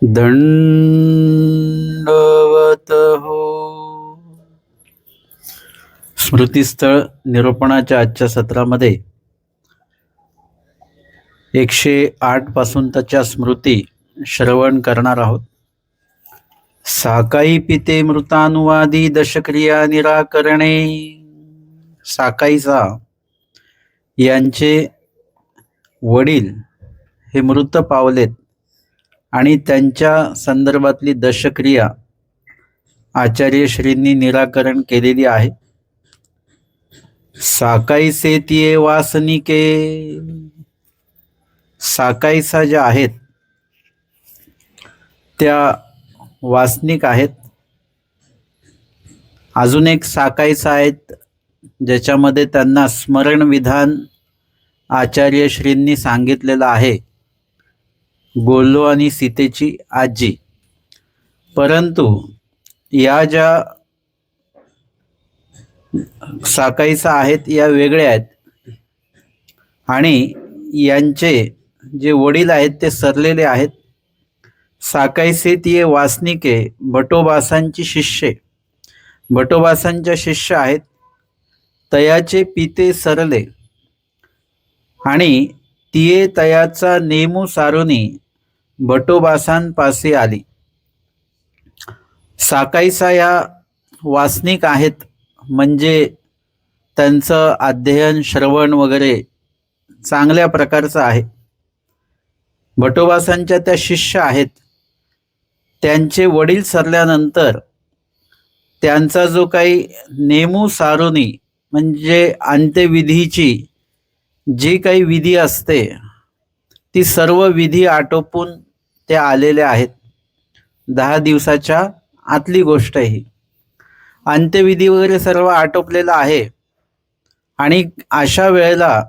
दंडवत हो. स्मृतिस्थळ निरूपणाच्या आजच्या सत्रामध्ये 108 पासून त्याच्या स्मृती श्रवण करणार आहोत. साकाई पिते मृतानुवादी दशक्रिया निराकरणे. साकाईचा यांचे वडील हे मृत पावलेत आणि त्यांच्या संदर्भातली दशक्रिया आचार्य श्रींनी निराकरण केलेली आहे. साकाई सेतिये वासनिके. साकाईसा ज्या आहेत त्या वासनिक आहेत. अजून एक साकाईसा आहेत ज्याच्यामध्ये त्यांना स्मरण विधान आचार्य श्रींनी सांगितलेलं आहे, गोल्लो आणि सीतेची आजी. परंतु या ज्या साकाईसा आहेत या वेगळ्या आहेत आणि यांचे जे वडील आहेत ते सरलेले आहेत. साकाईसे तिये वासनिके भटोबासांची शिष्ये, भटोबासांच्या शिष्य आहेत. तयाचे पिते सरले आणि तिये तयाचा नेमू सारुनी भटोबासांपाशी आली. साकाईसा या वासनिक आहेत, म्हणजे त्यांचं अध्ययन श्रवण वगैरे चांगल्या प्रकारचं आहे. भटोबासांच्या त्या शिष्य आहेत. त्यांचे वडील सरल्यानंतर त्यांचा जो काही नेमू सारुनी म्हणजे अंत्यविधीची जी काही विधी असते ती सर्व विधी आटोपून ते आलेले आहेत. 10 दिवसाच्या आतली गोष्ट ही. अंत्यविधी वगैरे सर्व आटोपलेला आहे आणि अशा वेळेला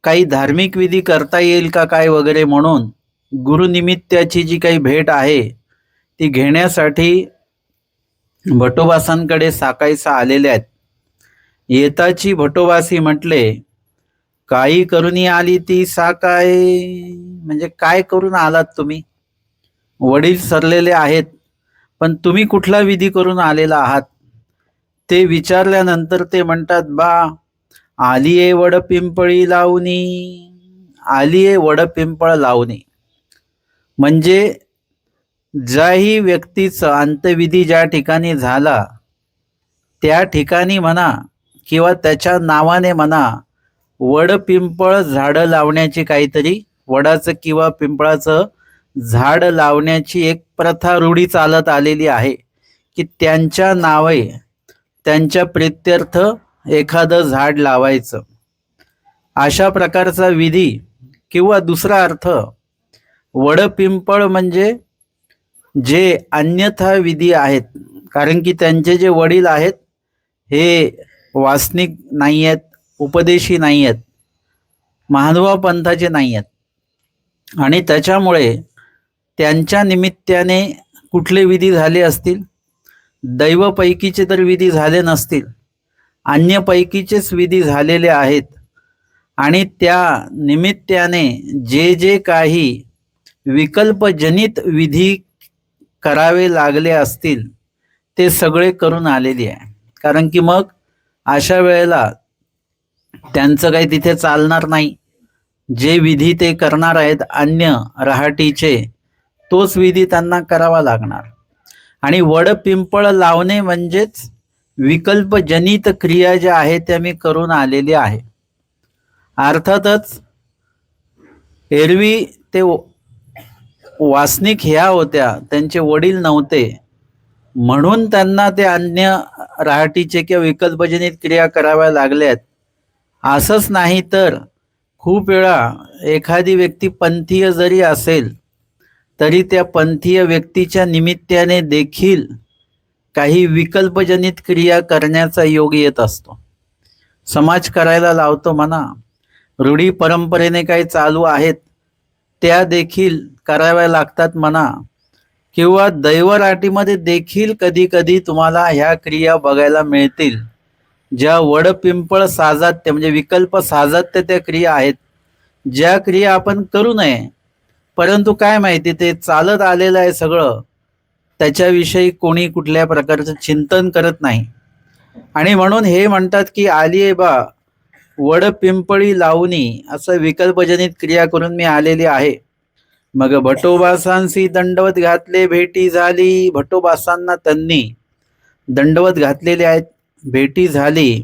काही धार्मिक विधी करता येईल का काय वगैरे म्हणून गुरुनिमित्ताची जी काही भेट आहे ती घेण्यासाठी भटोबासांकडे साकाईसा आलेले आहेत. येताची भटोबासी म्हटले, काही करूनी आली ती साकाय. म्हणजे काय करून आलात तुम्ही? वडील सरलेले आहेत पण तुम्ही कुठला विधी करून आलेला आहात? ते विचारल्यानंतर ते म्हणतात, बा आलिये वड पिंपळी लावणी. आलिये वड पिंपळ लावणी म्हणजे ज्याही व्यक्तीचा अंत्यविधी ज्या ठिकाणी झाला त्या ठिकाणी म्हणा किंवा त्याच्या नावाने म्हणा वड पिंपळ झाडं लावण्याची काहीतरी वडाचं किंवा पिंपळाचं झाड लावण्याची एक प्रथा रूढी चालत आलेली आहे की त्यांच्या नावे त्यांच्या प्रित्यर्थ एखादं झाड लावायचं. अशा प्रकारचा विधी किंवा दुसरा अर्थ वड पिंपळ म्हणजे जे अन्यथा विधी आहेत, कारण की त्यांचे जे वडील आहेत हे वासनिक नाही आहेत, उपदेशी नाही आहेत, महानुभाव पंथाचे नाही आहेत आणि त्याच्यामुळे त्यांच्या निमित्ताने कुठले विधी झाले असतील? दैवपैकीचे तर विधी झाले नसतील, अन्यपैकीचेच विधी झालेले आहेत आणि त्या निमित्ताने जे जे काही विकल्पजनित विधी करावे लागले असतील ते सगळे करून आलेले आहे. कारण की मग अशा वेळेला त्यांचं काही तिथे चालणार नाही. जे विधी ते करणार आहेत अन्य रहाटीचे तोच विधी त्यांना करावा लागणार. आणि वड पिंपळ लावणे म्हणजेच विकल्पजनित क्रिया ज्या आहेत त्या मी करून आलेली आहे. अर्थातच एरवी ते वासनिक ह्या होत्या, त्यांचे वडील नव्हते म्हणून त्यांना ते अन्य रहाटीचे किंवा विकल्पजनित क्रिया कराव्या लागल्यात असंच नाही. तर खूप वेळा एखादी व्यक्ती पंथीय जरी असेल तरी त्या पंथीय व्यक्तीच्या निमित्ताने देखील काही विकल्पजनित क्रिया करण्याचा योग येत असतो. समाज करायला लावतो म्हणा, रूढी परंपरेने काही चालू आहेत त्या देखील कराव्या लागतात म्हणा, किंवा दैवराटीमध्ये देखील कधी कधी तुम्हाला ह्या क्रिया बघायला मिळतील ज्या वड पिंपळ साजात्य म्हणजे विकल्प साजात्य त्या क्रिया आहेत, ज्या क्रिया आपण करू नये परंतु काय माहिती ते चालत आलेलं आहे सगळं, त्याच्याविषयी कोणी कुठल्या प्रकारचं चिंतन करत नाही. आणि म्हणून हे म्हणतात की आलिये बा वड पिंपळी लावणी, असं विकल्पजनित क्रिया करून मी आलेली आहे. मग भटोबासांसी दंडवत घातले भेटी झाली. भटोबासांना त्यांनी दंडवत घातलेले आहेत, भेटी झाली.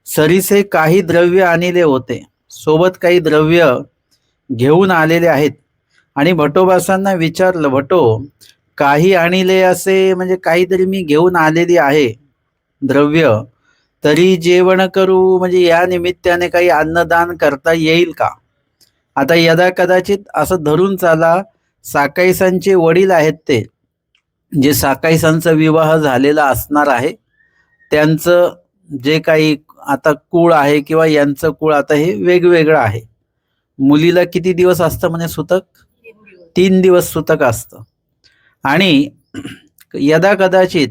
सरीसे काही द्रव्य आणले होते, सोबत काही द्रव्य घेऊन आलेले आहेत. आणि भटोबासांना विचारलं, भटो काही आणले असे, म्हणजे काहीतरी मी घेऊन आलेली आहे द्रव्य, तरी जेवण करू, म्हणजे या निमित्ताने काही अन्नदान करता येईल का? आता यदा कदाचित असं धरून चाला, साकाईसांचे वडील आहेत ते, जे साकाईसांचा विवाह झालेला असणार आहे, त्यांचं जे काही आता कुळ आहे किंवा यांचं कुळ आता हे वेगवेगळं आहे. मुलीला किती दिवस असतं म्हणे सुतक? 3 दिवस सुतक असतं. आणि यदा कदाचित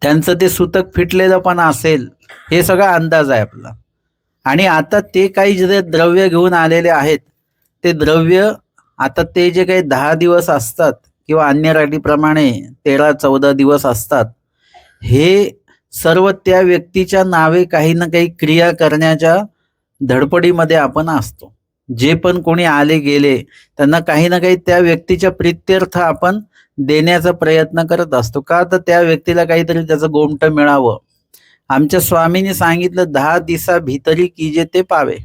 त्यांचं ते सुतक फिटलेलं पण असेल, हे सगळा अंदाज आहे आपला. आणि आता ते काही जे द्रव्य घेऊन आलेले आहेत, ते द्रव्य आता ते जे काही 10 दिवस असतात किंवा अन्य राठीप्रमाणे 13-14 दिवस असतात, हे सर्व त्या व्यक्तीच्या नावे काही ना काही क्रिया करण्याच्या धडपडीमध्ये आपण असतो. जे पण कोणी आले गेले त्यांना काही ना काही त्या व्यक्तीच्या प्रित्यर्थ आपण देण्याचा प्रयत्न करत असतो. का? तर त्या व्यक्तीला काहीतरी त्याचं गोमटं मिळावं. आमच्या स्वामींनी सांगितलं 10 दिवसा भीतरी कीजे ते पावे.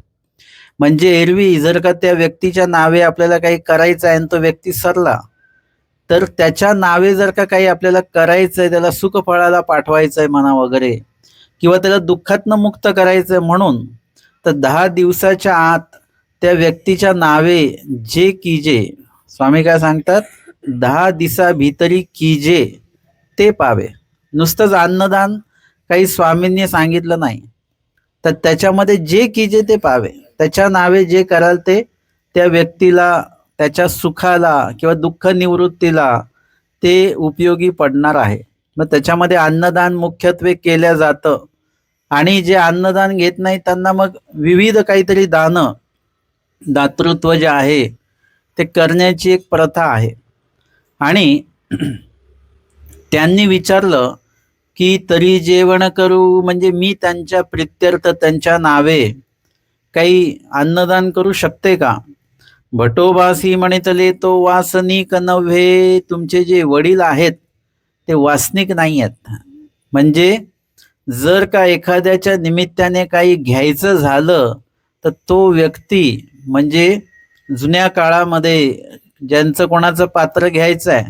म्हणजे एरवी जर का त्या व्यक्तीच्या नावे आपल्याला काही करायचं आहे आणि तो व्यक्ती सरला, तर त्याच्या नावे जर का काही आपल्याला करायचंय, त्याला सुखफळाला पाठवायचंय म्हणा वगैरे, किंवा त्याला दुःखातनं मुक्त करायचंय म्हणून, तर 10 दिवसाच्या आत त्या व्यक्तीच्या नावे जे कीजे, स्वामी काय सांगतात, 10 दिवसा भीतरी कीजे ते पावे. नुसतंच अन्नदान काही स्वामींनी सांगितलं नाही, तर त्याच्यामध्ये जे कीजे ते पावे, त्याच्या नावे जे कराल ते त्या व्यक्तीला, त्याच्या सुखाला किंवा दुःख निवृत्तीला ते उपयोगी पडणार आहे. मग त्याच्यामध्ये अन्नदान मुख्यत्वे केल्या जातं. आणि जे अन्नदान घेत नाही त्यांना मग विविध काहीतरी दातृत्व जे आहे ते करण्याची एक प्रथा आहे. आणि त्यांनी विचारलं की तरी जेवण करू, म्हणजे मी त्यांच्या प्रित्यर्थ त्यांच्या नावे काही अन्नदान करू शकते का? भटोबासी म्हणितले तो वासनिक नव्हे. तुमचे जे वडील आहेत ते वासनिक नाही आहेत. म्हणजे जर का एखाद्याच्या निमित्ताने काही घ्यायचं झालं, तर तो व्यक्ती, म्हणजे जुन्या काळामध्ये ज्यांचं कोणाचं पात्र घ्यायचं आहे,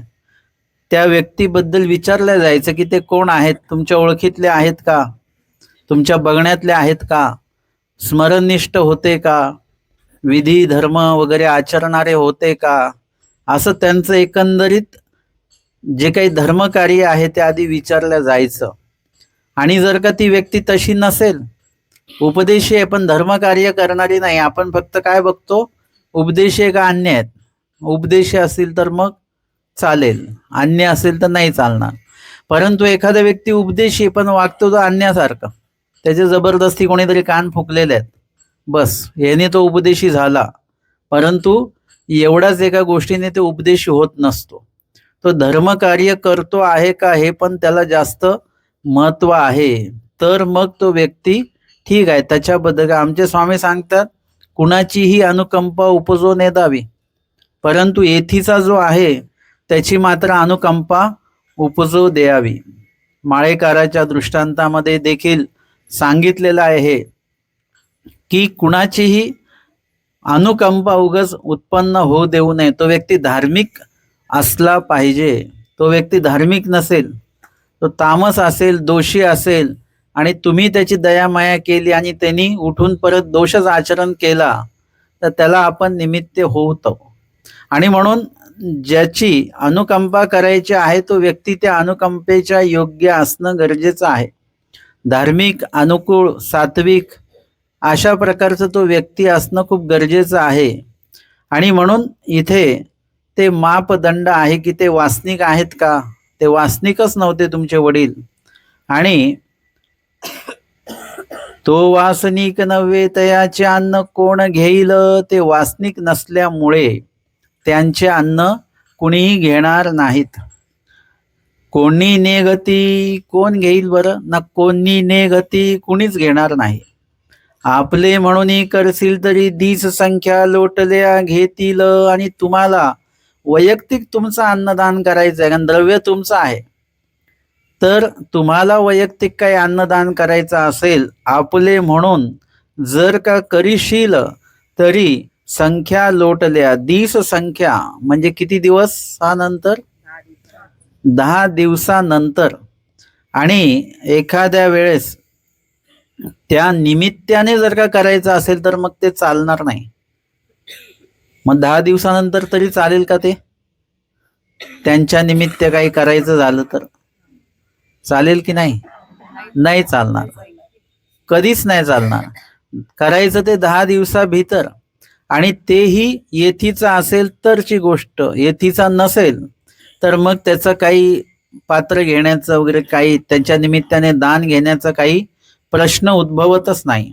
त्या व्यक्तीबद्दल विचारलं जायचं की ते कोण आहेत, तुमच्या ओळखीतले आहेत का, तुमच्या बघण्यातले आहेत का, स्मरणनिष्ठ होते का, विधी धर्म वगैरे आचरणारे होते का, असं त्यांचं एकंदरीत जे काही धर्मकार्य आहे ते आधी विचारलं जायचं. आणि जर का ती व्यक्ती तशी नसेल, उपदेशी आहे पण धर्मकार्य करणारी नाही, आपण फक्त काय बघतो, उपदेशी का अन्य आहेत, उपदेशी असतील तर मग चालेल, अन्य असेल तर नाही चालणार. परंतु एखादा व्यक्ती उपदेशी पण वागतो तो अन्यासारखं, त्याचे जबरदस्ती कोणीतरी कान फुकलेले आहेत, बस याने तो उपदेशी झाला, परंतु एवढाच एका गोष्टीने ते उपदेशी होत नसतो. तो धर्मकार्य करतो आहे का हे पण त्याला जास्त महत्व आहे, तर मग तो व्यक्ती ठीक आहे. त्याच्याबद्दल आमचे स्वामी सांगतात, कुणाचीही अनुकंपा उपजो ने दावी, परंतु येथीचा जो आहे त्याची मात्र अनुकंपा उपजो द्यावी. माळेकाराच्या दृष्टांतामध्ये देखील सांगितलेलं आहे हे, की कुणाचीही अनुकंपा उगच उत्पन्न होऊ देऊ नये. तो व्यक्ती धार्मिक असला पाहिजे. तो व्यक्ती धार्मिक नसेल, तो तामस असेल, दोषी असेल, आणि तुम्ही त्याची दयामाया केली आणि त्यांनी उठून परत दोषच आचरण केला, तर त्याला आपण निमित्त होतो. आणि म्हणून ज्याची अनुकंपा करायची आहे तो व्यक्ती त्या अनुकंपेच्या योग्य असणं गरजेचं आहे. धार्मिक, अनुकूल, सात्विक अशा प्रकारचं तो व्यक्ती असणं खूप गरजेचं आहे. आणि म्हणून इथे ते मापदंड आहे की ते वासनिक आहेत का, ते वासनिकच नव्हते तुमचे वडील. आणि तो वासनिक नव्हे तयाचे अन्न कोण घेईल, ते वासनिक नसल्यामुळे त्यांचे अन्न कुणीही घेणार नाहीत. कोणी नेगती, कोण घेईल बरं ना? कोणी नेगती, कुणीच घेणार नाही. आपले म्हणून करशील तरी दीस संख्या लोटल्या घेतील. आणि तुम्हाला वैयक्तिक तुमचं अन्नदान करायचं आहे, कारण द्रव्य तुमचं आहे. तर तुम्हाला वैयक्तिक काही अन्नदान करायचं असेल, आपले म्हणून जर का करीशील तरी संख्या लोटल्या, दीस संख्या म्हणजे किती दिवस नंतर? 10 दिवसानंतर. आणि एखाद्या वेळेस त्या निमित्ताने जर का करायचं असेल तर मग ते चालणार नाही. मग 10 दिवसानंतर तरी चालेल का? ते त्यांच्या निमित्त काही करायचं झालं तर चालेल की नाही? नाही चालणार, कधीच नाही चालणार. करायचं ते 10 दिवसाभीतर, आणि तेही येथीचा असेल तरची गोष्ट. येथीचा नसेल तर मग त्याचं काही पात्र घेण्याचं वगैरे काही, त्यांच्या निमित्ताने दान घेण्याचा काही प्रश्न उद्भवतच नाही.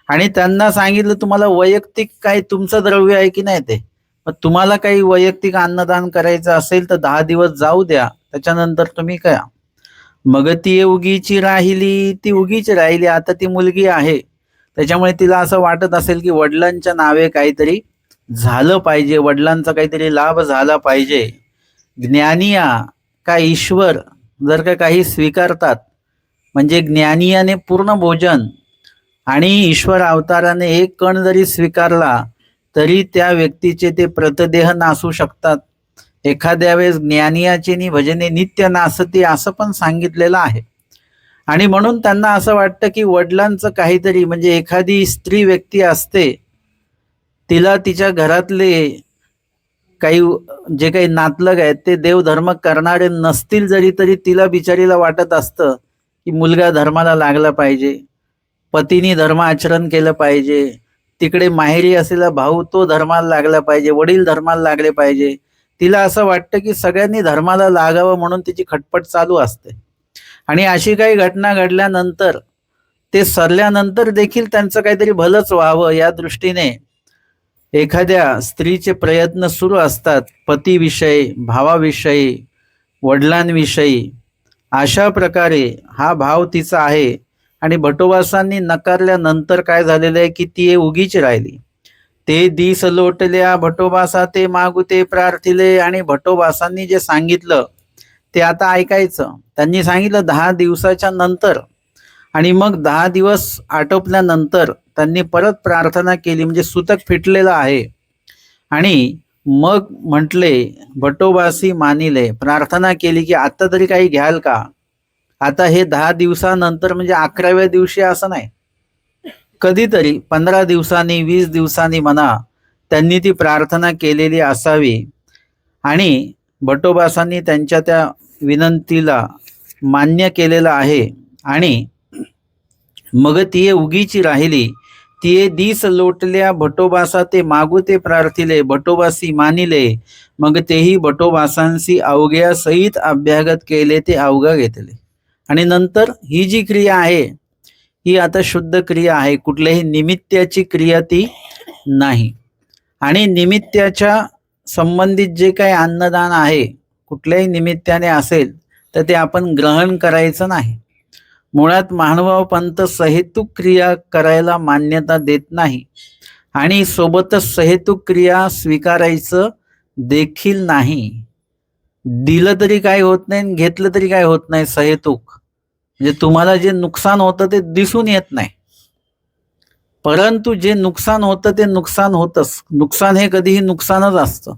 आणि त्यांना सांगितलं तुम्हाला वैयक्तिक काही तुमचं द्रव्य आहे की नाही ते, मग तुम्हाला काही वैयक्तिक अन्नदान करायचं असेल तर 10 दिवस जाऊ द्या, त्याच्यानंतर तुम्ही करा. मग ती उगीची राहिली, ती उगीची राहिली. आता ती मुलगी आहे, त्याच्यामुळे तिला असं वाटत असेल की वडिलांच्या नावे काहीतरी झालं पाहिजे, वडिलांचा काहीतरी लाभ झाला पाहिजे. ज्ञानिया का ईश्वर जर का काही स्वीकारतात, म्हणजे ज्ञानियाने पूर्ण भोजन आणि ईश्वर अवताराने एक कण जरी स्वीकारला तरी त्या व्यक्तीचे ते प्रतदेह नासू शकतात. एखाद्या वेळेस ज्ञानियाची नि भजने नित्य नासती असं पण सांगितलेलं आहे. आणि म्हणून त्यांना असं वाटतं की वडिलांचं काहीतरी, म्हणजे एखादी स्त्री व्यक्ती असते, तिला तिच्या घरातले काही जे काही नातलग आहेत ते देवधर्म करणारे नसतील जरी, तरी तिला बिचारीला वाटत असतं की मुलगा धर्माला लागला पाहिजे, पतीने धर्म आचरण केलं पाहिजे, तिकडे माहेरी असलेला भाऊ तो धर्माला लागला पाहिजे, वडील धर्माला लागले पाहिजे. तिला असं वाटतं की सगळ्यांनी धर्माला लागावं, म्हणून तिची खटपट चालू असते. आणि अशी काही घटना घडल्यानंतर, ते सरल्यानंतर देखील त्यांचं काहीतरी भलंच व्हावं या दृष्टीने एखाद्या स्त्रीचे प्रयत्न सुरू असतात, पतीविषयी, भावाविषयी, वडिलांविषयी. अशा प्रकारे हा भाव तिचा आहे. आणि भटोबासांनी नकारल्यानंतर काय झालेलं आहे की ती उगीच राहिली. ते दिस लोटल्या भटोबासा ते मागुते प्रार्थिले. आणि भटोबासांनी जे सांगितलं ते आता ऐकायचं. त्यांनी सांगितलं 10 दिवसाच्या नंतर, आणि मग 10 दिवस आटोपल्यानंतर त्यांनी परत प्रार्थना केली, म्हणजे सुतक फिटलेलं आहे. आणि मग म्हटले भटोबासी मानिले, प्रार्थना केली की आता तरी काही घ्याल का? आता हे 10 दिवसानंतर म्हणजे 11व्या दिवशी असं नाही, कधीतरी 15 दिवसांनी 20 दिवसांनी म्हणा, त्यांनी ती प्रार्थना केलेली असावी. आणि भटोबासांनी त्यांच्या त्या विनंतीला मान्य केलेलं आहे. आणि मग ती उगीची राहिली, तिये दिस लोटल्या भटोबासा ते मागुते प्रार्थिले, भटोबासी मानिले. मग तेही भटोबासांशी अवघ्या सहित अभ्यागत केले, ते अवघा घेतले. आणि नंतर ही जी क्रिया आहे ही आता शुद्ध क्रिया आहे, कुठल्याही निमित्ताची क्रिया ती नाही. आणि निमित्ताच्या संबंधित जे काही अन्नदान आहे, कुठल्याही निमित्ताने असेल तर ते आपण ग्रहण करायचं नाही. मुळात महानुभाव पंथ सहेतुक क्रिया करायला मान्यता देत नाही, आणि सोबतच सहेतुक क्रिया स्वीकारायचं देखील नाही. दिलं तरी काय होत नाही, घेतलं तरी काय होत नाही. सहेतुक म्हणजे तुम्हाला जे नुकसान होतं ते दिसून येत नाही, परंतु जे नुकसान होतं ते नुकसान होतंच. नुकसान हे कधीही नुकसानच असतं.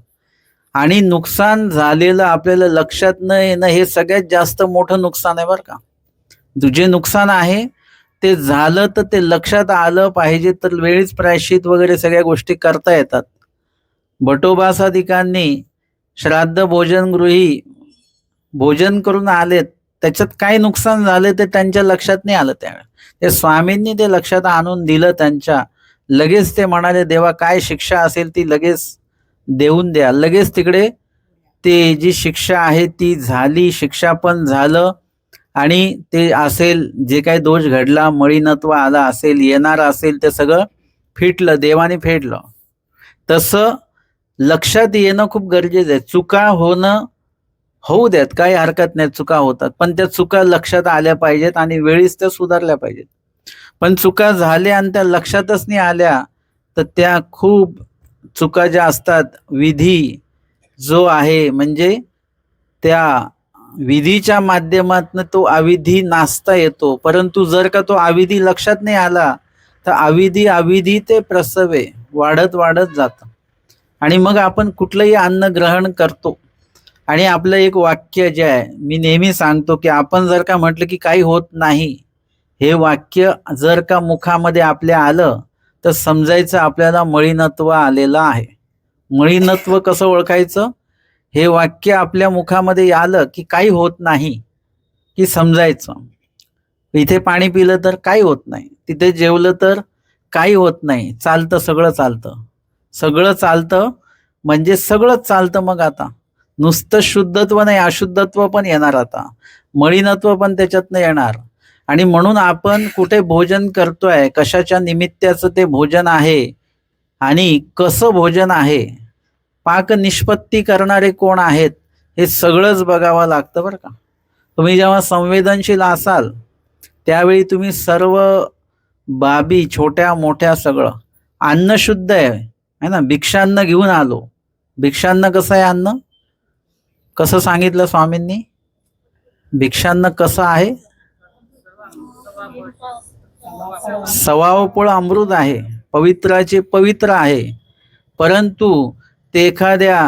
आणि नुकसान झालेलं आपल्याला लक्षात न येणं हे सगळ्यात जास्त मोठं नुकसान आहे बरं का. जे नुकसान आहे ते झालं तर ते लक्षात आलं पाहिजे, तर वेळीच प्रायश्चित वगैरे सगळ्या गोष्टी करता येतात. भटोबासादिकांनी श्राद्ध भोजन गृही भोजन करून आलेत, त्याच्यात काय नुकसान झाले ते त्यांच्या लक्षात नाही आलं. त्यावेळेस ते स्वामींनी ते लक्षात आणून दिलं त्यांच्या. लगेच ते म्हणाले देवा काय शिक्षा असेल ती लगेच देऊन द्या. लगेच तिकडे ते जी शिक्षा आहे ती झाली, शिक्षा पण झालं. आणि ते असेल जे काही दोष घडला, मळीनत्व आला असेल, येणार असेल, ते सगळं फिटलं, देवाने फेडलं. तसं लक्षात येणं खूप गरजेचं आहे. चुका होणं होऊ द्यात, काही हरकत नाही, चुका होतात, पण त्या चुका लक्षात आल्या पाहिजेत आणि वेळीच त्या सुधारल्या पाहिजेत. पण चुका झाल्या आणि त्या लक्षातच नाही आल्या, तर त्या खूप चुका ज्या असतात, विधी जो आहे म्हणजे त्या विधीच्या माध्यमातून तो अविधी नाचता येतो. परंतु जर का तो अविधी लक्षात नाही आला, तर अविधी अविधी ते प्रसवे वाढत वाढत जातं. आणि मग आपण कुठलंही अन्न ग्रहण करतो आणि आपलं एक वाक्य जे आहे, मी नेहमी सांगतो की आपण जर का म्हटलं की काही होत नाही, हे वाक्य जर का मुखामध्ये आपल्या आलं, तर समजायचं आपल्याला मळीनत्व आलेलं आहे. मळीनत्व कसं ओळखायचं? हे वाक्य आपल्या मुखामध्ये आलं की काही होत नाही, की समजायचं. इथे पाणी पिलं तर काही होत नाही, तिथे जेवलं तर काही होत नाही, चालतं, सगळं चालतं. सगळं चालतं म्हणजे सगळंच चालतं. मग आता नुसतं शुद्धत्व नाही, अशुद्धत्व पण येणार, आता मळीनत्व पण त्याच्यातनं येणार. आणि म्हणून आपण कुठे भोजन करतोय, कशाच्या निमित्ताचं ते भोजन आहे आणि कसं भोजन आहे, पाक निष्पत्ती करणारे कोण आहेत, हे सगळंच बघावं लागतं बरं का. तुम्ही जेव्हा संवेदनशील असाल, त्यावेळी तुम्ही सर्व बाबी छोट्या मोठ्या सगळं. अन्न शुद्ध आहे ना, भिक्षान्न घेऊन आलो. भिक्षान्न कसं आहे अन्न? कसं सांगितलं स्वामींनी? भिक्षान्न कसं आहे? सवावपोळ अमृत आहे, पवित्राचे पवित्र आहे. परंतु ते एखाद्या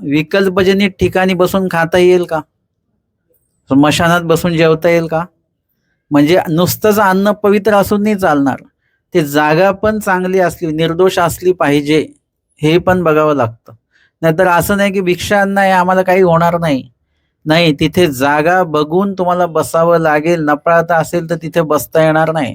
विकल्पजनित ठिकाणी बसून खाता येईल का? स्मशानात बसून जेवता येईल का? म्हणजे नुसतंच अन्न पवित्र असून नाही चालणार, ते जागा पण चांगली असली, निर्दोष असली पाहिजे, हे पण बघावं लागतं. नाहीतर असं नाही की भिक्षा अन्न आहे, आम्हाला काही होणार नाही. नाही, तिथे जागा बघून तुम्हाला बसावं लागेल. नपळाता असेल तर तिथे बसता येणार नाही,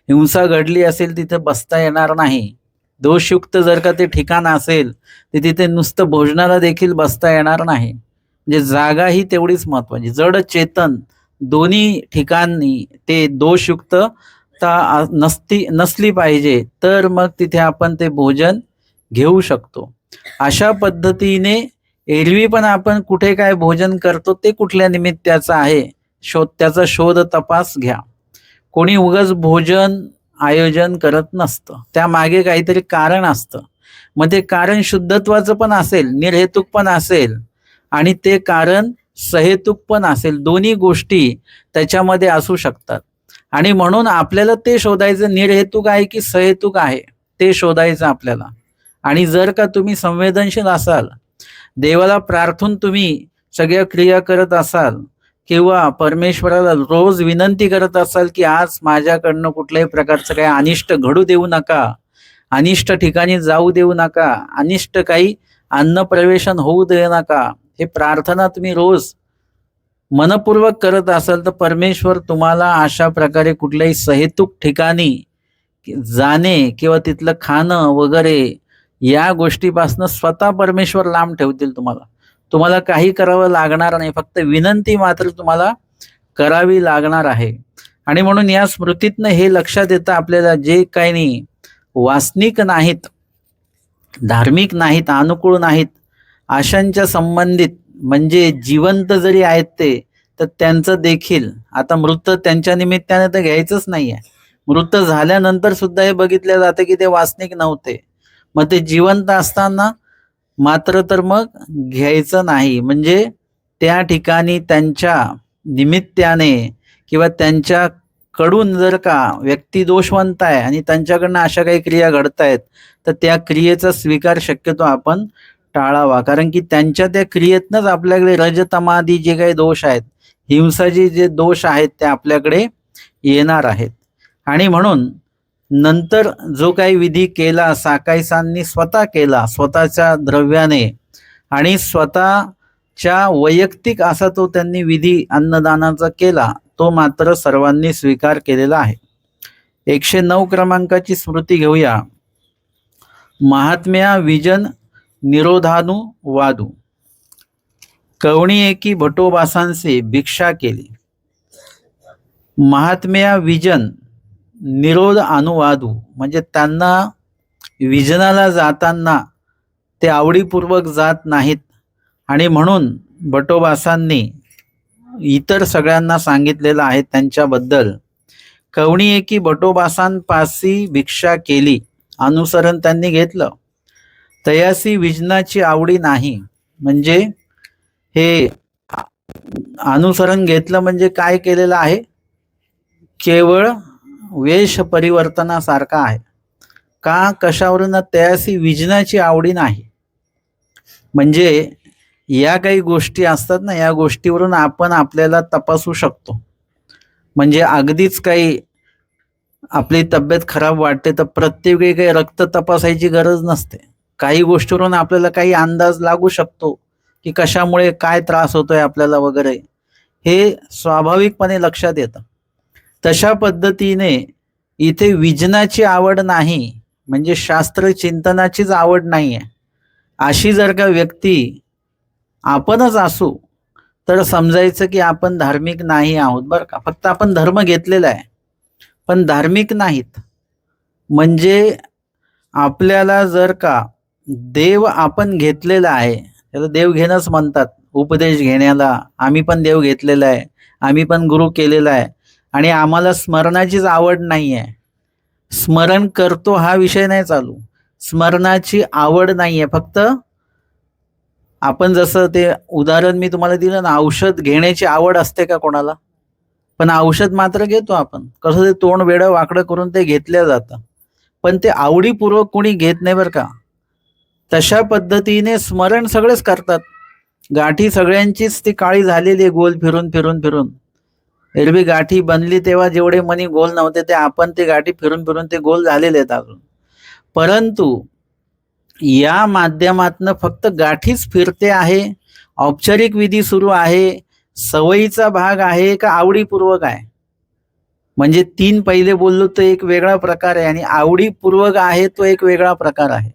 हिंसा घडली असेल तिथे बसता येणार नाही, दोषयुक्त जर का ते ठिकाण असेल तर तिथे नुसतं भोजनाला देखील बसता येणार नाही. म्हणजे जागा ही तेवढीच महत्वाची. जड चेतन दोन्ही ठिकाणी ते दोषयुक्त नसली पाहिजे, तर मग तिथे आपण ते भोजन घेऊ शकतो. अशा पद्धतीने एरवी पण आपण कुठे काय भोजन करतो ते कुठल्या निमित्ताचं आहे, त्याचा शोध तपास घ्या. कोणी उगाच भोजन आयोजन करत नसतं, त्यामागे काहीतरी कारण असतं. मग ते कारण शुद्धत्वाचं पण असेल, निर्हेतुक पण असेल आणि ते कारण सहेतुक पण असेल. दोन्ही गोष्टी त्याच्यामध्ये असू शकतात. आणि म्हणून आपल्याला ते शोधायचं, निर्हेतुक आहे की सहेतुक आहे ते शोधायचं आपल्याला. आणि जर का तुम्ही संवेदनशील असाल, देवाला प्रार्थून तुम्ही सगळ्या क्रिया करत असाल किंवा परमेश्वराला रोज विनंती करत असाल की आज माझ्याकडनं कुठल्याही प्रकारचं काही अनिष्ट घडू देऊ नका, अनिष्ट ठिकाणी जाऊ देऊ नका, अनिष्ट काही अन्न प्रवेशन होऊ देऊ नका, हे प्रार्थना तुम्ही रोज मनपूर्वक करत असाल, तर परमेश्वर तुम्हाला अशा प्रकारे कुठल्याही सहेतुक ठिकाणी जाणे किंवा तिथलं खाणं वगैरे या गोष्टीपासून स्वतः परमेश्वर लांब ठेवतील. तुम्हाला काही करावं लागणार नाही, फक्त विनंती मात्र तुम्हाला करावी लागणार आहे. आणि म्हणून या स्मृतीतनं हे लक्षात येतं आपल्याला, जे काही नाही वासनिक नाहीत, धार्मिक नाहीत, अनुकूल नाहीत, अशांच्या संबंधित म्हणजे जिवंत जरी आहेत ते, तर त्यांचं देखील आता मृत त्यांच्या निमित्ताने तर घ्यायचंच नाहीये. मृत झाल्यानंतर सुद्धा हे बघितलं जातं की ते वासनिक नव्हते, मग ते जिवंत असताना मात्र तर मग घ्यायचं नाही. म्हणजे त्या ठिकाणी त्यांच्या निमित्ताने किंवा त्यांच्याकडून जर का व्यक्ती दोषवंत आहे आणि त्यांच्याकडनं अशा काही क्रिया घडतायत, तर त्या क्रियेचा स्वीकार शक्यतो आपण टाळावा. कारण की त्यांच्या त्या क्रियेतनंच आपल्याकडे रजतमादी जे काही दोष आहेत, हिंसाचे जे दोष आहेत, ते आपल्याकडे येणार आहेत. आणि म्हणून नंतर जो काही विधी केला साकाईसांनी स्वतः केला, स्वतःच्या द्रव्याने आणि स्वतःच्या वैयक्तिक असा तो त्यांनी विधी अन्नदानाचा केला, तो मात्र सर्वांनी स्वीकार केलेला आहे. 109 क्रमांकाची स्मृती घेऊया. महात्म्या विजन निरोधानुवादू. कवणी एकी भटोबासांचे भिक्षा केली. महात्म्या विजन निरोध अनुवादू म्हणजे त्यांना विजनाला जाताना ते आवडीपूर्वक जात नाहीत. आणि म्हणून भटोबासांनी इतर सगळ्यांना सांगितलेलं आहे त्यांच्याबद्दल. कवणी एकी भटोबासांपासी भिक्षा केली, अनुसरण त्यांनी घेतलं. तयासी विजनाची आवडी नाही. म्हणजे हे अनुसरण घेतलं म्हणजे काय केलेलं आहे? केवळ वेश परिवर्तनासारखा आहे. का? कशावरून? तयासी विजनाची आवडी नाही. म्हणजे या काही गोष्टी असतात ना, या गोष्टीवरून आपण आपल्याला तपासू शकतो. म्हणजे अगदीच काही आपली तब्येत खराब वाटते तर प्रत्येक वेळी काही रक्त तपासायची गरज नसते. काही गोष्टीवरून आपल्याला काही अंदाज लागू शकतो की कशामुळे काय त्रास होतोय आपल्याला वगैरे, हे स्वाभाविकपणे लक्षात येतं. तशा पद्धतीने इथे विजनाची आवड नाही, म्हणजे शास्त्र चिंतनाचीच आवड नाही आहे, अशी जर का व्यक्ती आपणच असू तर समजायचं की आपण धार्मिक नाही आहोत बरं का. फक्त आपण धर्म घेतलेला आहे पण धार्मिक नाहीत. म्हणजे आपल्याला जर का देव आपण घेतलेला आहे, त्याला देव घेणंच म्हणतात, उपदेश घेण्याला. आम्ही पण देव घेतलेला आहे, आम्ही पण गुरु केलेला आहे, आणि आम्हाला स्मरणाचीच आवड नाही आहे. स्मरण करतो हा विषय नाही चालू, स्मरणाची आवड नाही आहे. फक्त आपण जसं ते उदाहरण मी तुम्हाला दिलं ना, औषध घेण्याची आवड असते का कोणाला? पण औषध मात्र घेतो आपण. कसं ते तोंड वेडं वाकडं करून ते घेतलं जातं, पण ते आवडीपूर्वक कोणी घेत नाही बरं का. तशा पद्धतीने स्मरण सगळेच करतात. गाठी सगळ्यांचीच ती काळी झालेली आहे, गोल फिरून फिरून फिरून. एरवी गाठी बनली तेव्हा जेवढे मनी गोल नव्हते, ते आपण ते गाठी फिरून फिरून ते गोल झालेले आहेत अजून. परंतु या माध्यमातनं फक्त गाठीच फिरते आहे, औपचारिक विधी सुरू आहे, सवयीचा भाग आहे का आवडीपूर्वक आहे? म्हणजे 3 पहिले बोललो तो एक वेगळा प्रकार आहे, आणि आवडीपूर्वक आहे तो एक वेगळा प्रकार आहे.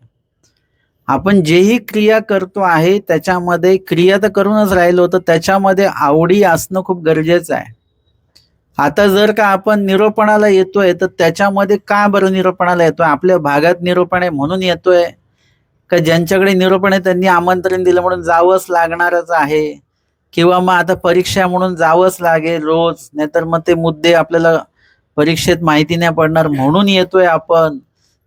आपण जेही क्रिया करतो आहे त्याच्यामध्ये, क्रिया तर करूनच राहिलो, तर त्याच्यामध्ये आवडी असणं खूप गरजेचं आहे. आता जर का आपण निरोपणाला येतोय तर त्याच्यामध्ये का बरं निरोपणाला येतोय? आपल्या भागात निरोपण आहे म्हणून येतोय का ज्यांच्याकडे निरोपण आहे त्यांनी आमंत्रण दिलं म्हणून जावंच लागणारच आहे? किंवा मग आता परीक्षा म्हणून जावंच लागेल रोज, नाहीतर मग ते मुद्दे आपल्याला परीक्षेत माहिती नाही पडणार म्हणून येतोय आपण?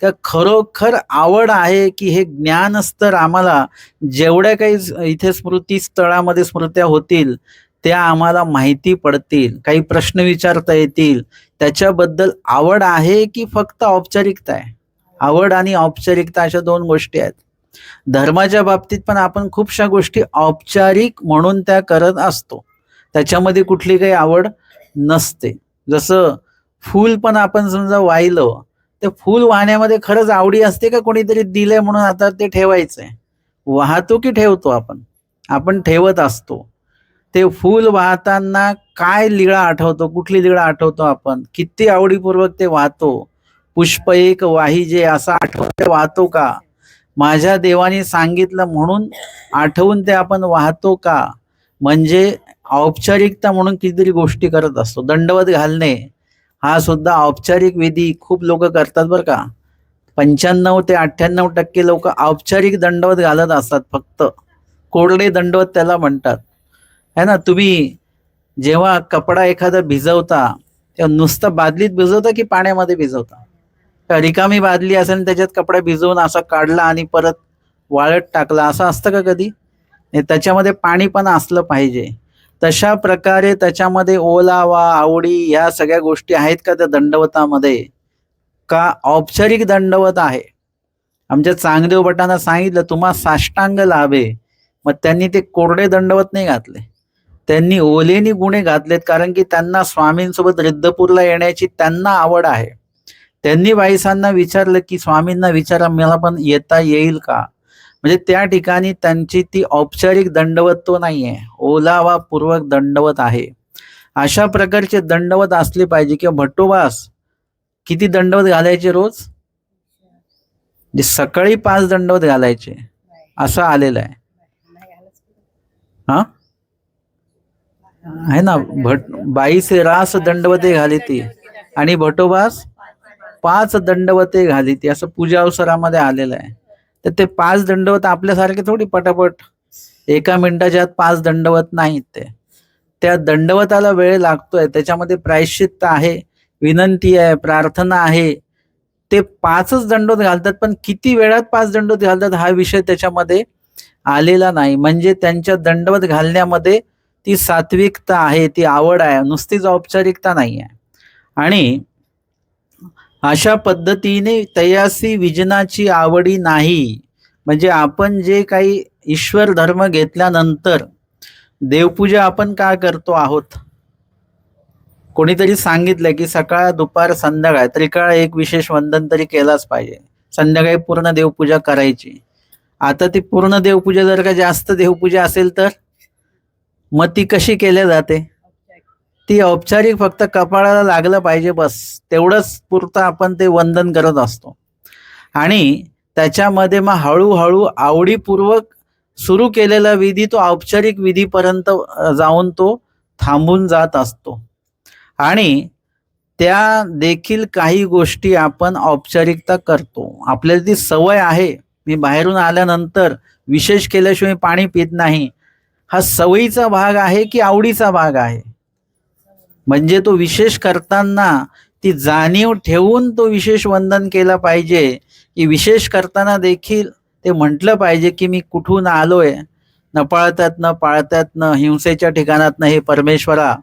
का खरोखर आवड आहे की हे ज्ञानस्तर आम्हाला जेवढ्या काही इथे स्मृती स्थळामध्ये स्मृत्या होतील त्या आम्हाला माहिती पडतील, काही प्रश्न विचारता येतील, त्याच्याबद्दल आवड आहे की फक्त औपचारिकता आहे? आवड आणि औपचारिकता अशा 2 गोष्टी आहेत. धर्माच्या बाबतीत पण आपण खूपशा गोष्टी औपचारिक म्हणून त्या करत असतो, त्याच्यामध्ये कुठली काही आवड नसते. जसं फूल पण आपण समजा वाहिलं, ते फूल वाहण्यामध्ये खरंच आवडी असते का कोणीतरी दिलंय म्हणून आता ते ठेवायचंय? वाहतो की ठेवतो आपण? आपण ठेवत असतो. ते फूल वाहताना काय लीळा आठवतो, कुठली लीळा आठवतो आपण? किती आवडीपूर्वक ते वाहतो. पुष्प एक वाहिजे असं आठवते वाहतो का? माझ्या देवाने सांगितलं म्हणून आठवून ते आपण वाहतो का? म्हणजे औपचारिकता म्हणून कितीतरी गोष्टी करत असतो. दंडवत घालणे हा सुद्धा औपचारिक विधी खूप लोक करतात बरं का. 95 ते 98% लोक औपचारिक दंडवत घालत असतात, फक्त कोरडे दंडवत त्याला म्हणतात, है ना. तुम्ही जेव्हा कपडा एखादा भिजवता तेव्हा नुसतं बादलीत भिजवता की पाण्यामध्ये भिजवता? रिकामी बादली असेल त्याच्यात कपडा भिजवून असा काढला आणि परत वाळत टाकला, असं असतं का कधी? त्याच्यामध्ये पाणी पण असलं पाहिजे. तशा प्रकारे त्याच्यामध्ये ओलावा, आवडी ह्या सगळ्या गोष्टी आहेत का त्या दंडवतामध्ये? का औपचारिक दंडवत आहे? आमच्या चांगदेव भटांना सांगितलं तुम्हा साष्टांग लाभे, मग त्यांनी ते कोरडे दंडवत नाही घातले, त्यांनी ओलेनी गुणे घातलेत. कारण की त्यांना स्वामींसोबत रिद्धपूरला येण्याची त्यांना आवड आहे. त्यांनी बाईसांना विचारलं की स्वामींना विचारा मला पण येता येईल का? म्हणजे त्या ठिकाणी त्यांची ती औपचारिक दंडवत तो नाहीये, ओलावा पूर्वक दंडवत आहे. अशा प्रकारचे दंडवत असले पाहिजे. किंवा भट्टोबास किती दंडवत घालायचे रोज? म्हणजे सकाळी 5 दंडवत घालायचे असं आलेलं आहे. हा आहे ना. बाई से रास दंडवते घाली ती आणि भटोबास 5 दंडवते घाली ती, असं पूजा अवसरामध्ये आलेलं आहे. तर ते 5 दंडवत आपल्यासारखे थोडी पटापट एका मिनिटाच्या आत 5 दंडवत नाहीत ते. त्या दंडवताला वेळ लागतोय, त्याच्यामध्ये प्रायश्चित्त आहे, विनंती आहे, प्रार्थना आहे. ते 5च दंडवत घालतात, पण किती वेळात 5 दंडवत घालतात हा विषय त्याच्यामध्ये आलेला नाही. म्हणजे त्यांच्या दंडवत घालण्यामध्ये ती सात्विकता आहे, ती आवड आहे, नुसतीच औपचारिकता नाही आहे. आणि अशा पद्धतीने तयासी विजनाची आवडी नाही. म्हणजे आपण जे काही ईश्वर धर्म घेतल्यानंतर देवपूजा आपण का करतो आहोत? कोणीतरी सांगितलं की सकाळ, दुपार, संध्याकाळ त्रिकाळ एक विशेष वंदन तरी केलाच पाहिजे. संध्याकाळी पूर्ण देवपूजा करायची. आता ती पूर्ण देवपूजा जर का जास्त देवपूजा असेल तर मग ती कशी केल्या जाते? ती औपचारिक फक्त कपाळाला लागलं पाहिजे बस, तेवढंच पुरतं आपण ते वंदन करत असतो. आणि त्याच्यामध्ये मग हळूहळू आवडीपूर्वक सुरू केलेला विधी तो औपचारिक विधीपर्यंत जाऊन तो थांबून जात असतो. आणि त्या देखील काही गोष्टी आपण औपचारिकता करतो. आपल्याला ती सवय आहे. मी बाहेरून आल्यानंतर विशेष केल्याशिवाय पाणी पित नाही. हा सवयीचा भाग आहे की आवडीचा भाग आहे? म्हणजे तो विशेष करताना ती जाणीव ठेवून तो विशेष वंदन केला पाहिजे, की विशेष करताना देखील ते म्हटलं पाहिजे की मी कुठून आलोय, न पाळतात न पाळतात न हिंसेच्या ठिकाणात हे परमेश्वरा.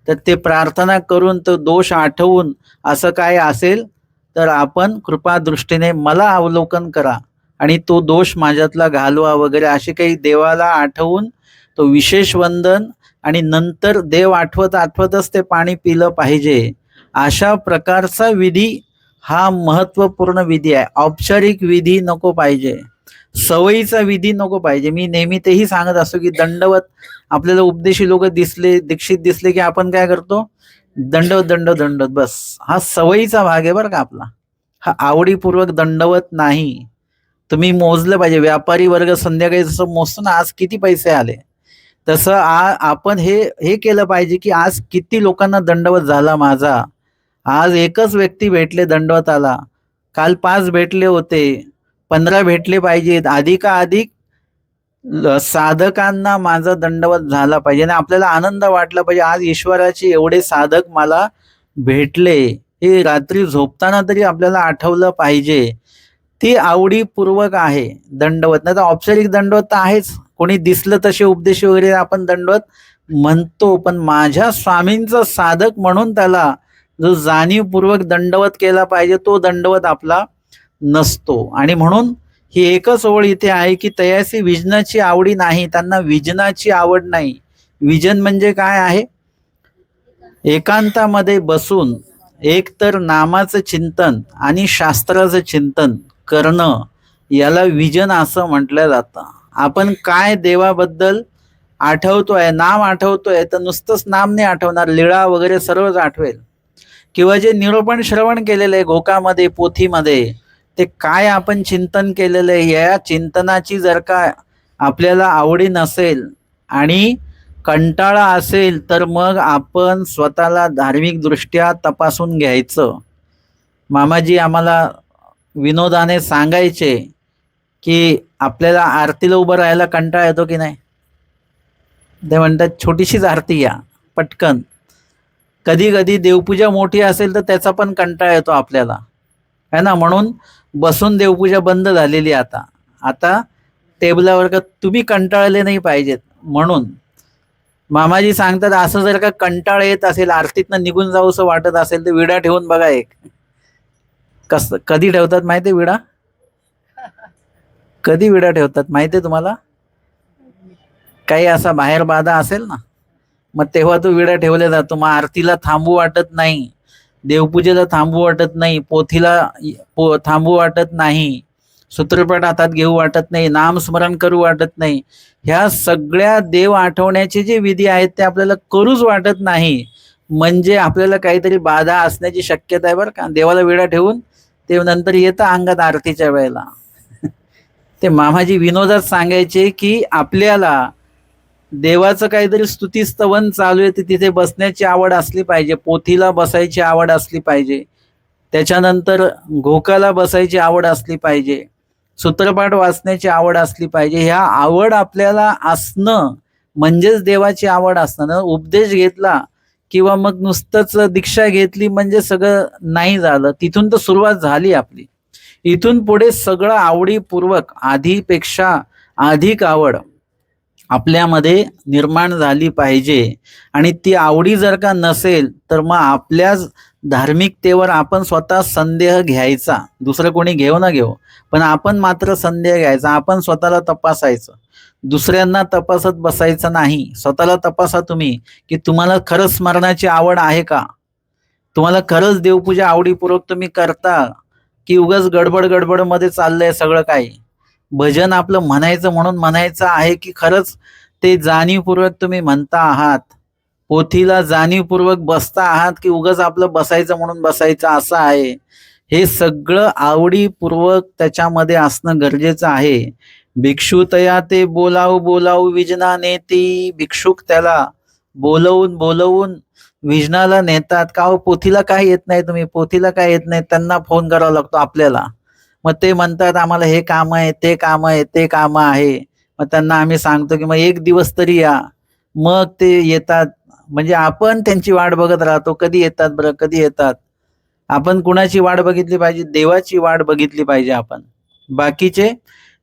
तर ते प्रार्थना करून तो दोष आठवून असं काय असेल तर आपण कृपादृष्टीने मला अवलोकन करा आणि तो दोष माझ्यातला घालवा वगैरे असे काही देवाला आठवून तो विशेष वंदन आणि नंतर देव आठवत आठवतच ते पाणी पिलं पाहिजे. अशा प्रकारचा विधी हा महत्वपूर्ण विधी आहे. औपचारिक विधी नको पाहिजे, सवयीचा विधी नको पाहिजे. मी नेहमी तेही सांगत असतो की दंडवत आपल्याला उपदेशी लोक दिसले, दीक्षित दिसले की आपण काय करतो? दंडवत दंडवत दंडवत बस. हा सवयीचा भाग आहे बरं का आपला, हा आवडीपूर्वक दंडवत नाही. तुम्ही मोजलं पाहिजे. व्यापारी वर्ग संध्याकाळी जसं मोजतो ना आज किती पैसे आले, तसं आपण हे केलं पाहिजे की आज किती लोकांना दंडवत झाला माझा. आज एकच व्यक्ती भेटले दंडवताला, काल 5 भेटले होते, 15 भेटले पाहिजेत, अधिक साधकांना माझा दंडवत झाला पाहिजे आणि आपल्याला आनंद वाटला पाहिजे आज ईश्वराचे एवढे साधक मला भेटले. हे रात्री झोपताना तरी आपल्याला आठवलं पाहिजे. ती आवडीपूर्वक आहे दंडवत. नाही तर औपचारिक दंडवत तर आहेच, कोणी दिसलं तसे उपदेश वगैरे आपण दंडवत म्हणतो, पण माझ्या स्वामींचा साधक म्हणून त्याला जो जाणीवपूर्वक दंडवत केला पाहिजे तो दंडवत आपला नसतो. आणि म्हणून ही एकच ओळ इथे आहे की तयासी विजनाची आवडी नाही, त्यांना विजनाची आवड नाही. विजन म्हणजे काय आहे? एकांतामध्ये बसून एकतर नामाचं चिंतन आणि शास्त्राचं चिंतन करणं, याला विजन असं म्हटलं जातं. आपण काय देवाबद्दल आठवतोय, नाम आठवतोय तर नुसतंच नाम नाही आठवणार, लीळा वगैरे सर्वच आठवेल. किंवा जे निरूपण श्रवण केलेलं आहे घोकामध्ये, पोथीमध्ये, ते काय आपण चिंतन केलेलं आहे, या चिंतनाची जर का आपल्याला आवडी नसेल आणि कंटाळा असेल तर मग आपण स्वतःला धार्मिक दृष्ट्या तपासून घ्यायचं. मामाजी आम्हाला विनोदाने सांगायचे की आपल्याला आरतीला उभं राहायला कंटाळा येतो की नाही? ते म्हणतात छोटीशीच आरती या पटकन. कधी कधी देवपूजा मोठी असेल तर त्याचा पण कंटाळा येतो आपल्याला, है ना? म्हणून बसून देवपूजा बंद झालेली आता. आता टेबलावर का तुम्ही कंटाळले नाही पाहिजेत म्हणून मामाजी सांगतात असं जर का कंटाळा येत असेल, आरतीतनं निघून जाऊसं वाटत असेल तर विडा ठेवून बघा एक. कधी ठेवतात माहितीये विडा? कधी विडा ठेवतात माहितीये तुम्हाला? काही असा बाहेर बाधा असेल ना, मग तेव्हा तो विडा ठेवला जातो. मग आरतीला थांबू वाटत नाही, देवपूजेला थांबू वाटत नाही, पोथीला थांबू वाटत नाही, सूत्रपाठ हातात घेऊ वाटत नाही, नामस्मरण करू वाटत नाही. ह्या सगळ्या देव आठवण्याचे जे विधी आहेत ते आपल्याला करूच वाटत नाही. म्हणजे आपल्याला काहीतरी बाधा असण्याची शक्यता आहे बरं का. देवाला विडा ठेवून ते नंतर येतं अंगात आरतीच्या वेळेला. ते मामाजी विनोदात सांगायचे की आपल्याला देवाचं काहीतरी स्तुतीस्तवन चालू आहे, तिथे बसण्याची आवड असली पाहिजे, पोथीला बसायची आवड असली पाहिजे, त्याच्यानंतर घोकाला बसायची आवड असली पाहिजे. सूत्रपाठ वाचण्याची आवड असली पाहिजे. ह्या आवड आपल्याला असणं म्हणजेच देवाची आवड असणं ना. उपदेश घेतला किंवा मग नुसतंच दीक्षा घेतली म्हणजे सगळं नाही झालं. तिथून तर सुरुवात झाली आपली. इथून पुढे सगळं आवडीपूर्वक आधीपेक्षा अधिक आवड आपल्यामध्ये निर्माण झाली पाहिजे. आणि ती आवडी जर का नसेल तर मग आपल्याच धार्मिकतेवर आपण स्वतः संदेह घ्यायचा. दुसरं कोणी घेऊ ना घेऊ, पण आपण मात्र संदेह घ्यायचा. आपण स्वतःला तपासायचं, दुसऱ्यांना तपासत बसायचं नाही. स्वतःला तपासा तुम्ही की तुम्हाला खरंच स्मरणाची आवड आहे का? तुम्हाला खरंच देवपूजा आवडीपूर्वक तुम्ही करता की उगाच गडबड गडबडमध्ये चाललंय सगळं काही? भजन आपलं म्हणायचं म्हणून म्हणायचं आहे की खरंच ते जाणीवपूर्वक तुम्ही म्हणता आहात? पोथीला जाणीवपूर्वक बसता आहात की उगाच आपलं बसायचं म्हणून बसायचं असं आहे? हे सगळं आवडीपूर्वक त्याच्यामध्ये असणं गरजेचं आहे. भिक्षू तया ते बोलावू बोलावू विजना नेती. भिक्षुक त्याला बोलवून बोलवून विजनाला नेतात. का हो, पोथीला काय येत नाही? तुम्ही पोथीला काय येत नाही? त्यांना फोन करावा लागतो आपल्याला. मग ते म्हणतात आम्हाला हे काम आहे, ते काम आहे, ते काम आहे. मग त्यांना आम्ही सांगतो की मग एक दिवस तरी या. मग ते येतात. म्हणजे आपण त्यांची वाट बघत राहतो. कधी येतात बरं, कधी येतात? आपण कुणाची वाट बघितली पाहिजे? देवाची वाट बघितली पाहिजे आपण. बाकीचे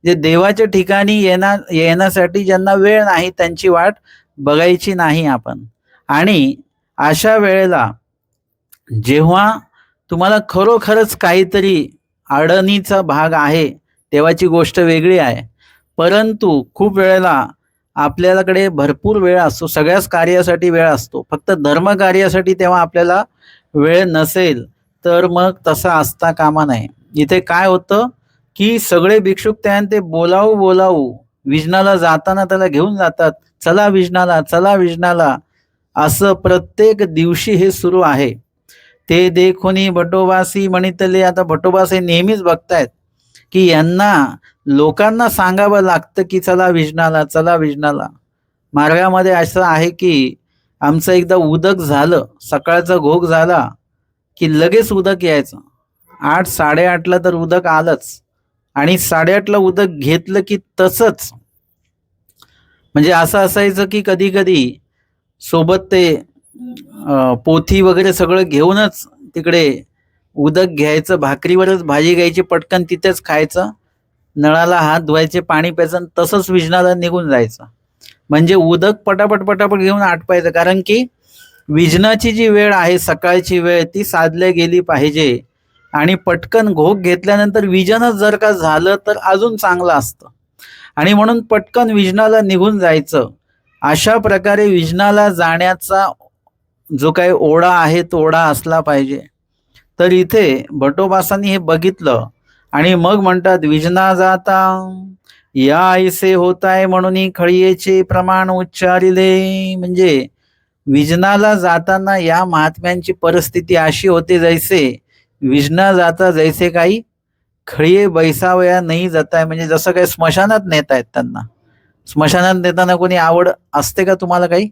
जे देवाच्या ठिकाणी येण्यासाठी ज्यांना वेळ नाही त्यांची वाट बघायची नाही आपण. आणि अशा वेळेला जेव्हा तुम्हाला खरोखरच काहीतरी अडणीचा भाग आहे, तेव्हाची गोष्ट वेगळी आहे. परंतु खूप वेळेला आपल्याकडे भरपूर वेळ असतो, सगळ्याच कार्यासाठी वेळ असतो. फक्त धर्म कार्यासाठी तेव्हा आपल्याला वेळ नसेल तर मग तसं असता कामा नये. इथे काय होतं की सगळे भिक्षुक ते बोलावू बोलावू विजनाला जाताना त्याला घेऊन जातात. चला विजनाला, चला विजनाला, असं प्रत्येक दिवशी हे सुरू आहे. ते देखोनी भटोबासी म्हणितले. आता भटोबासी नेहमीच बघतायत की यांना लोकांना सांगावं लागतं की चला विजनाला, चला विजनाला. मार्गामध्ये असं आहे की आमचं एकदा उदक झालं, सकाळचा घोग झाला की लगेच उदक यायचं. 8-8:30ला तर उदक आलंच. आणि 8:30ला उदक घेतलं की तसंच, म्हणजे असं असायचं की कधी कधी सोबत ते पोथी वगैरे सगळं घेऊनच तिकडे उदक घ्यायचं, भाकरीवरच भाजी घ्यायची, पटकन तिथेच खायचं, नळाला हात धुवायचे, पाणी प्यायचं, तसंच विजनाला निघून जायचं. म्हणजे उदक पटापट पटापट घेऊन आटपायचं. कारण की विजनाची जी वेळ आहे, सकाळची वेळ, ती साधल्या गेली पाहिजे. आणि पटकन घोग घेतल्यानंतर विजनच जर का झालं तर अजून चांगलं असतं. आणि म्हणून पटकन विजनाला निघून जायचं. अशा प्रकारे विजनाला जाण्याचा जो काही ओढा आहे तो ओढा असला पाहिजे. तर इथे भटोबासांनी हे बघितलं आणि मग म्हणतात विजना जाता या ऐसे होताय म्हणून खळीयेचे प्रमाण उच्चारिले. म्हणजे विजनाला जाताना या महात्म्यांची परिस्थिती अशी होते जैसे विजना जाता जैसे काही खळीये बैसावया नाही जाताय. म्हणजे जसं काही स्मशानात नेत आहेत त्यांना. स्मशानात नेताना कोणी आवड असते का तुम्हाला? काही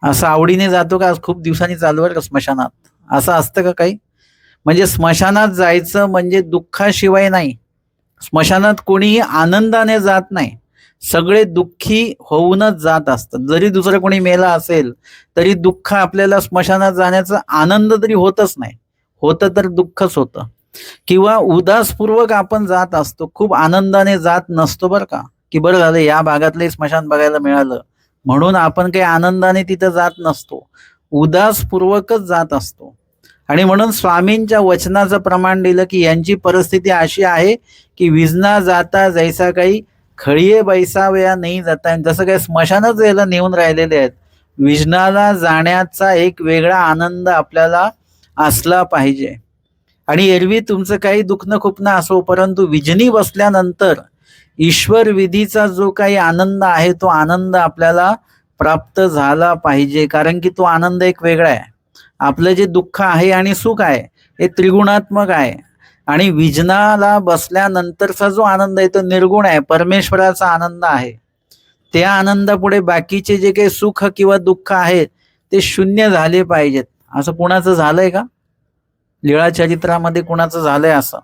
असं आवडीने जातो का? खूप दिवसांनी चालू का स्मशानात? असं असतं का काही? म्हणजे स्मशानात जायचं म्हणजे दुःखाशिवाय नाही. स्मशानात कोणीही आनंदाने जात नाही. सगळे दुःखी होऊनच जात असतात. जरी दुसरं कोणी मेला असेल तरी दुःख आपल्याला स्मशानात जाण्याचा आनंद तरी होतच नाही. होतं तर दुःखच होतं. किंवा उदासपूर्वक आपण जात असतो, खूप आनंदाने जात नसतो बरं का. की बरं झालं या भागातले स्मशान बघायला मिळालं म्हणून आपण काही आनंदाने तिथं जात नसतो, उदासपूर्वकच जात असतो. आणि म्हणून स्वामींच्या वचनाचं प्रमाण दिलं की यांची परिस्थिती अशी आहे की विजना जाता जैसा काही खळीये बैसावया नाही जाता. जसं काही स्मशानच याला नेऊन राहिलेले आहेत. विजनाला जाण्याचा एक वेगळा आनंद आपल्याला असला पाहिजे. आणि एरवी तुमचं काही दुखणं खुपणं असो, परंतु विजनी बसल्यानंतर ईश्वर विधीचा जो काही आनंद आहे तो आनंद आपल्याला प्राप्त झाला पाहिजे. कारण की तो आनंद एक वेगळा आहे. आपलं जे दुःख आहे आणि सुख आहे हे त्रिगुणात्मक आहे. आणि विजनाला बसल्यानंतरचा जो आनंद आहे तो निर्गुण आहे, परमेश्वराचा आनंद आहे. त्या आनंदापुढे बाकीचे जे काही सुख किंवा दुःख आहेत ते शून्य झाले पाहिजेत. असं कुणाचं झालंय का? लीळा चरित्रामध्ये कुणाचं झालंय असं?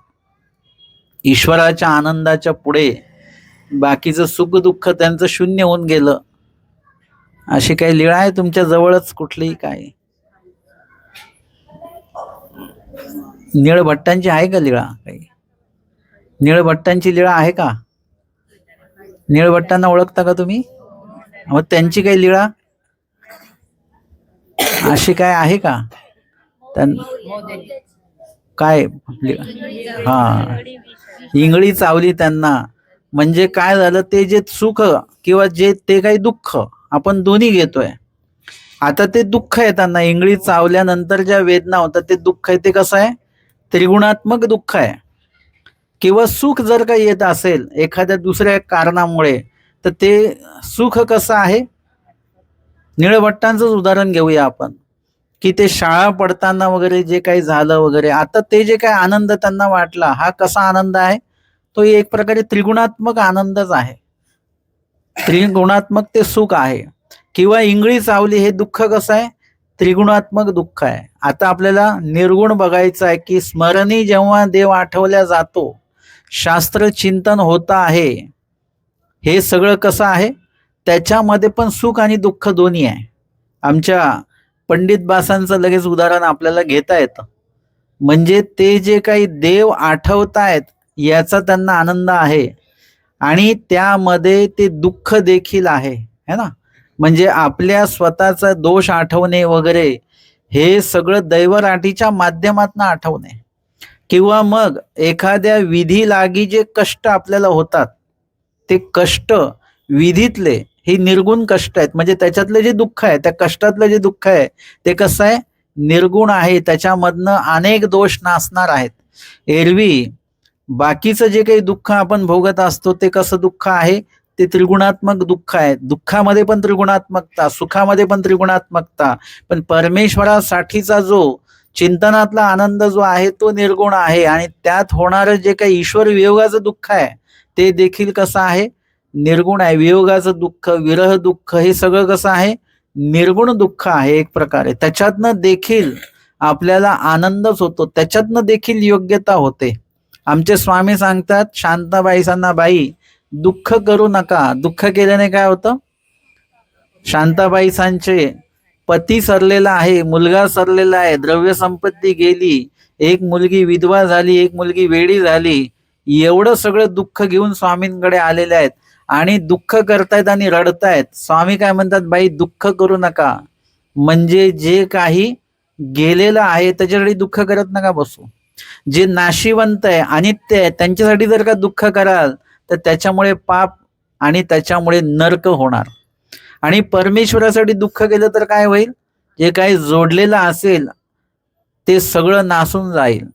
ईश्वराच्या आनंदाच्या पुढे बाकीचं सुख दुःख त्यांचं शून्य होऊन गेलं. अशी काही लीळा आहे तुमच्या जवळच कुठलीही? काय निळभट्टांची आहे का लीळा? काही निळभट्टांची लीळा आहे का? निळभट्टांना ओळखता का तुम्ही? मग त्यांची काही लीळा अशी काय आहे का? काय हा, इंगळी चावली त्यांना. म्हणजे काय झालं, ते जे सुख किंवा जे ते काही दुःख आपण दोन्ही घेतोय. आता ते दुःख आहे, त्यांना इंगळी चावल्यानंतर ज्या वेदना होतात ते दुःख आहे, ते कसं आहे? त्रिगुणात्मक दुःख आहे. किंवा सुख जर का येत असेल एखाद्या दुसऱ्या कारणामुळे, तर ते सुख कसं आहे? निळभट्टांचंच उदाहरण घेऊया आपण, की ते शाळा पडताना वगैरे जे काही झालं वगैरे, आता ते जे काही आनंद त्यांना वाटला, हा कसा आनंद आहे? तो एक प्रकारे त्रिगुणात्मक आनंदच आहे. त्रिगुणात्मक ते सुख आहे. किंवा इंगळी चावली हे दुःख कसं आहे? त्रिगुणात्मक दुःख आहे. आता आपल्याला निर्गुण बघायचं आहे, की स्मरणी जेव्हा देव आठवल्या जातो, शास्त्र चिंतन होत आहे, हे सगळं कसं आहे? त्याच्यामध्ये पण सुख आणि दुःख दोन्ही आहे. आमच्या पंडित बासांचं लगेच उदाहरण आपल्याला घेता येतं. म्हणजे ते जे काही देव आठवतायत याचा त्यांना आनंद आहे, आणि त्यामध्ये ते दुःख देखील आहे, है ना? म्हणजे आपल्या स्वतःचा दोष आठवणे वगैरे, हे सगळं दैवराटीच्या माध्यमातून आठवणे. किंवा मग एखाद्या विधी लागी जे कष्ट आपल्याला होतात, ते कष्ट विधीतले हे निर्गुण कष्ट आहेत. म्हणजे त्याच्यातलं जे दुःख आहे, त्या कष्टातलं जे दुःख आहे, ते कसं आहे? निर्गुण आहे. त्याच्यामधनं अनेक दोष नासणार आहेत. एरवी बाकीचं जे काही दुःख आपण भोगत असतो, ते कसं दुःख आहे? ते त्रिगुणात्मक दुःख आहे. दुःखामध्ये पण त्रिगुणात्मकता, सुखामध्ये पण त्रिगुणात्मकता. पण परमेश्वरासाठीचा जो चिंतनातला आनंद जो आहे, तो निर्गुण आहे. आणि त्यात होणारं जे काही ईश्वर वियोगाचं दुःख आहे, ते देखील कसं आहे? निर्गुण आहे. वियोगाचं दुःख, विरह दुःख, हे सगळं कसं आहे? निर्गुण दुःख आहे एक प्रकारे. त्याच्यातनं देखील आपल्याला आनंदच होतो, त्याच्यातनं देखील योग्यता होते. आमचे स्वामी सांगतात, शांताबाईसांना, बाई दुःख करू नका. दुःख केल्याने काय होतं? शांताबाईसांचे पती सरलेला आहे, मुलगा सरलेला आहे, द्रव्य संपत्ती गेली, एक मुलगी विधवा झाली, एक मुलगी वेडी झाली, एवढं सगळं दुःख घेऊन स्वामींकडे आलेले आहेत आणि दुःख करतायत आणि रडतायत. स्वामी काय म्हणतात? बाई दुःख करू नका. म्हणजे जे काही गेलेलं आहे त्याच्यासाठी दुःख करत नका बसू. जे नाशिवंत आहे, अनित्य आहे, त्यांच्यासाठी जर का दुःख कराल तर त्याच्यामुळे पाप आणि त्याच्यामुळे नरक होणार. आणि परमेश्वरासाठी दुःख केलं तर काय होईल? जे काही जोडलेलं असेल ते सगळं नासून जाईल.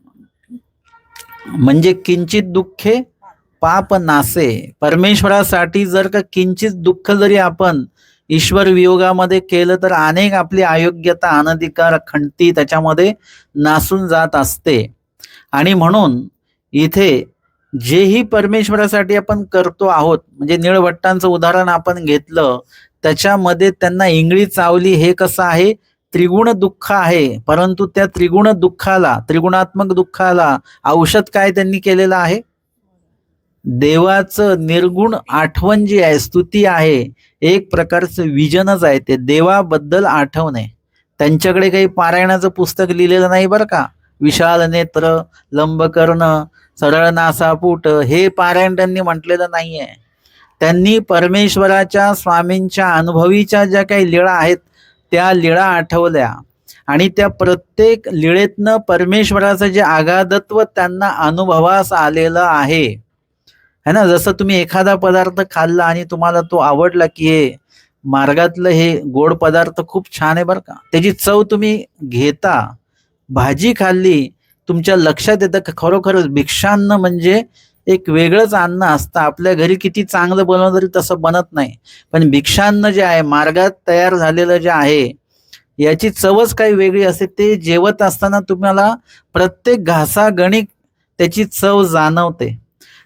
म्हणजे किंचित दुःखे पाप नासे. परमेश्वरासाठी जर का किंचित दुःख जरी आपण ईश्वर वियोगामध्ये केलं तर अनेक आपली अयोग्यता, अनधिकार, खंती त्याच्यामध्ये नासून जात असते. आणि म्हणून इथे जेही परमेश्वरासाठी आपण करतो आहोत, म्हणजे निळभट्टांचं उदाहरण आपण घेतलं, त्याच्यामध्ये त्यांना इंगळी चावली हे कसं आहे? त्रिगुण दुःख आहे. परंतु त्या त्रिगुण दुःखाला, त्रिगुणात्मक दुःखाला औषध काय त्यांनी केलेलं आहे? देवाचं निर्गुण आठवण जी आहे, स्तुती आहे, एक प्रकारचं विजनच आहे. ते देवाबद्दल आठवणे. त्यांच्याकडे काही पारायणाचं पुस्तक लिहिलेलं नाही बरं का. विशाल नेत्र, लंबकर्ण, सरळ नासापूट, हे पारायण त्यांनी म्हटलेलं नाहीये. त्यांनी परमेश्वराच्या, स्वामींच्या अनुभवीच्या ज्या काही लीळा आहेत त्या लीळा आठवल्या, आणि त्या प्रत्येक लीळेतनं परमेश्वराचं जे आगाधत्व त्यांना अनुभवास आलेलं आहे, है ना? जसं तुम्ही एखादा पदार्थ खाल्ला आणि तुम्हाला तो आवडला, की हे मार्गातलं हे गोड पदार्थ खूप छान आहे बरं का, त्याची चव तुम्ही घेता, भाजी खाल्ली, तुमच्या लक्षात येतं की खरोखरच भिक्षान्न म्हणजे एक वेगळंच अन्न असतं. आपल्या घरी किती चांगलं बनवलं तरी तसं बनत नाही, पण भिक्षान्न जे आहे, मार्गात तयार झालेलं जे आहे, याची चवच काही वेगळी असते. ते जेवत असताना तुम्हाला प्रत्येक घासागणिक त्याची चव जाणवते.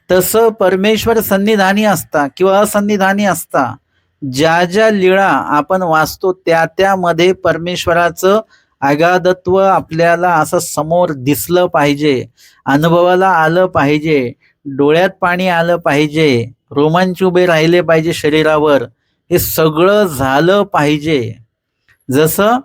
तसं परमेश्वर सन्निधानी असता किंवा असन्निधानी असता, ज्या ज्या लीळा आपण वाचतो त्या त्यामध्ये परमेश्वराचं अगाधत्व आपल्याला असं समोर दिसलं पाहिजे, अनुभवाला आलं पाहिजे, डोळ्यात पाणी आलं पाहिजे, रोमांच उभे राहिले पाहिजे शरीरावर, हे सगळं झालं पाहिजे. जसं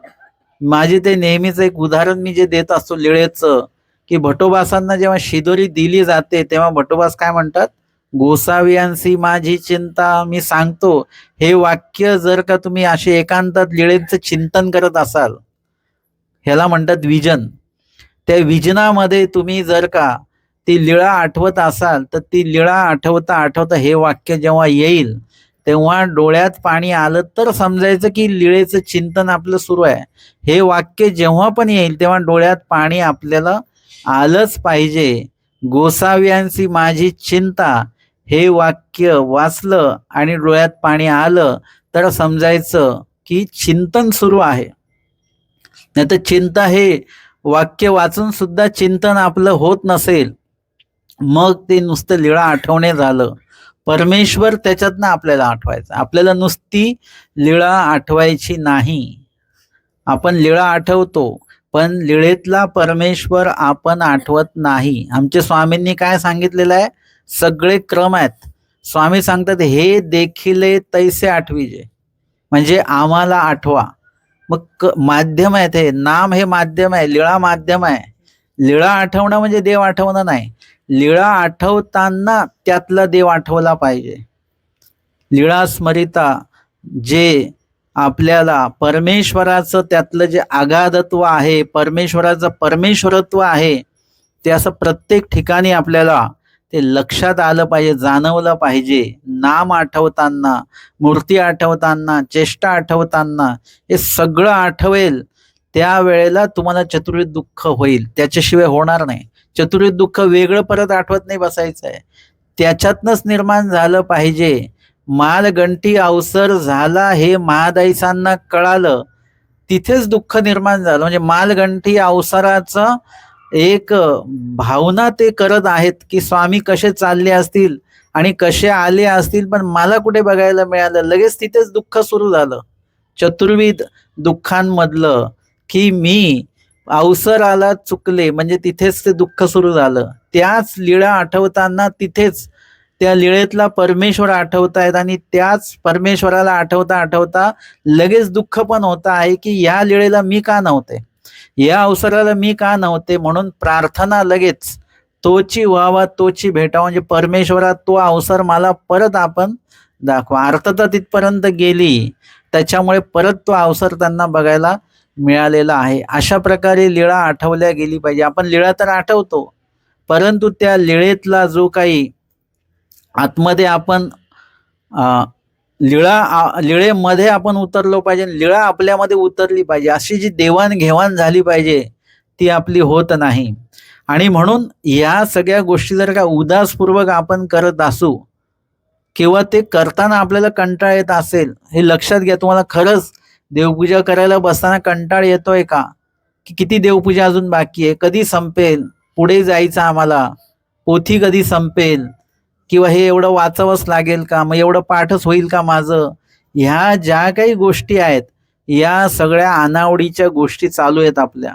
माझे ते नेहमीच एक उदाहरण मी जे देत असतो लीळेचं, की भटोबासांना जेव्हा शिदोरी दिली जाते तेव्हा भटोबास काय म्हणतात, गोसावियांसी माझी चिंता. मी सांगतो हे वाक्य जर का तुम्ही असे एकांतात लीळेचं चिंतन करत असाल, ह्याला म्हणतात विजन. त्या विजनामध्ये तुम्ही जर का ती लीळा आठवत असाल तर ती लीळा आठवता आठवता हे वाक्य जेव्हा येईल तेव्हा डोळ्यात पाणी आलं तर समजायचं की लीळेचं चिंतन आपलं सुरू आहे. हे वाक्य जेव्हा पण येईल तेव्हा डोळ्यात पाणी आपल्याला आलंच पाहिजे. गोसाव्यांची माझी चिंता हे वाक्य वाचलं आणि डोळ्यात पाणी आलं तर समजायचं की चिंतन सुरू आहे. नाही तर चिंता हे वाक्य वाचून सुद्धा चिंतन आपलं होत नसेल, मग ते नुसतं लीळा आठवणे झालं. परमेश्वर त्याच्यातनं आपल्याला आठवायचं. आपल्याला नुसती लीळा आठवायची नाही. आपण लीळा आठवतो पण लीळेतला परमेश्वर आपण आठवत नाही. आमच्या स्वामींनी काय सांगितलेलं आहे, सगळे क्रम आहेत. स्वामी सांगतात हे देखिले तैसे आठविजे, म्हणजे आम्हाला आठवा. मग माध्यम आहे, ते नाम हे माध्यम आहे, लीळा माध्यम आहे. लीळा आठवणं म्हणजे देव आठवणं नाही. लीळा आठवताना त्यातला देव आठवला पाहिजे. लीळा स्मरिता, जे आपल्याला परमेश्वराचं त्यातलं जे अगाधत्व आहे, परमेश्वराचं परमेश्वरत्व आहे, ते असं प्रत्येक ठिकाणी आपल्याला ते लक्षात आलं पाहिजे, जाणवलं पाहिजे. नाम आठवताना, मूर्ती आठवताना, चेष्टा आठवताना हे सगळं आठवेल त्यावेळेला तुम्हाला चतुर्विध दुःख होईल, त्याच्याशिवाय होणार नाही. चतुर्विध दुःख वेगळं परत आठवत नाही बसायचं आहे, त्याच्यातनंच निर्माण झालं पाहिजे. मालगंटी अवसर झाला हे महादाईसांना कळालं, तिथेच दुःख निर्माण झालं. म्हणजे मालगंटी अवसराचं एक भावना ते करत आहेत की स्वामी कसे चालले असतील आणि कसे आले असतील, पण मला कुठे बघायला मिळालं. लगेच तिथेच दुःख सुरू झालं, चतुर्विध दुःखांमधलं, की मी अवसराला चुकले, म्हणजे तिथेच ते दुःख सुरू झालं. त्याच लीळा आठवताना तिथेच त्या लीळेतला परमेश्वर आठवतायत आणि त्याच परमेश्वराला आठवता आठवता लगेच दुःख पण होत आहे की या लीळेला मी का नव्हते, या अवसराला मी का नव्हते. म्हणून प्रार्थना लगेच तोची व्हावा तोची भेटावा, म्हणजे परमेश्वरा तो अवसर मला परत आपण दाखवा. अर्थता तिथपर्यंत गेली, त्याच्यामुळे परत तो अवसर त्यांना बघायला मिळालेला आहे. अशा प्रकारे लीळा आठवल्या गेली पाहिजे. आपण लीळा तर आठवतो, परंतु त्या लीळेतला जो काही आतमध्ये आपण लीळेमध्ये आपण उतरलो पाहिजे, लीळा आपल्यामध्ये उतरली पाहिजे. अशी जी देवाणघेवाण झाली पाहिजे ती आपली होत नाही. आणि म्हणून या सगळ्या गोष्टी जर का उदासपूर्वक आपण करत असू किंवा ते करताना आपल्याला कंटाळ येत असेल, हे लक्षात घ्या. तुम्हाला खरंच देवपूजा करायला बसताना कंटाळ येतोय का, की किती देवपूजा अजून बाकी आहे, कधी संपेल, पुढे जायचं आम्हाला, पोथी कधी संपेल, किंवा हे एवढं वाचावंच लागेल का, मग एवढं पाठच होईल का माझं. ह्या ज्या काही गोष्टी आहेत या सगळ्या अनावडीच्या गोष्टी चालू आहेत आपल्या.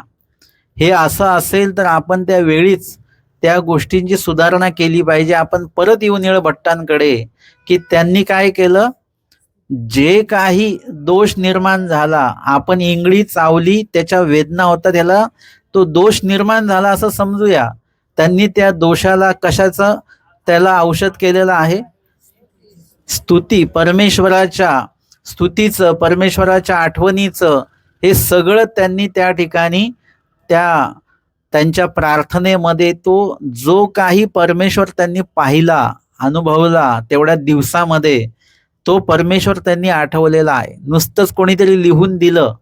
हे असं असेल तर आपण त्या वेळीच त्या गोष्टींची सुधारणा केली पाहिजे. आपण परत येऊन निळ भट्टांकडे, की त्यांनी काय केलं, जे काही दोष निर्माण झाला, आपण इंगळी चावली, त्याच्या वेदना होता, त्याला तो दोष निर्माण झाला असं समजूया. त्यांनी त्या दोषाला कशाचं त्याला औषध केलेलं आहे, स्तुती, परमेश्वराच्या स्तुतीचं, परमेश्वराच्या आठवणीचं. हे सगळं त्यांनी त्या ठिकाणी त्यांच्या प्रार्थनेमध्ये तो जो काही परमेश्वर त्यांनी पाहिला, अनुभवला तेवढ्या दिवसामध्ये, तो परमेश्वर त्यांनी आठवलेला आहे. नुसतंच कोणीतरी लिहून दिलं.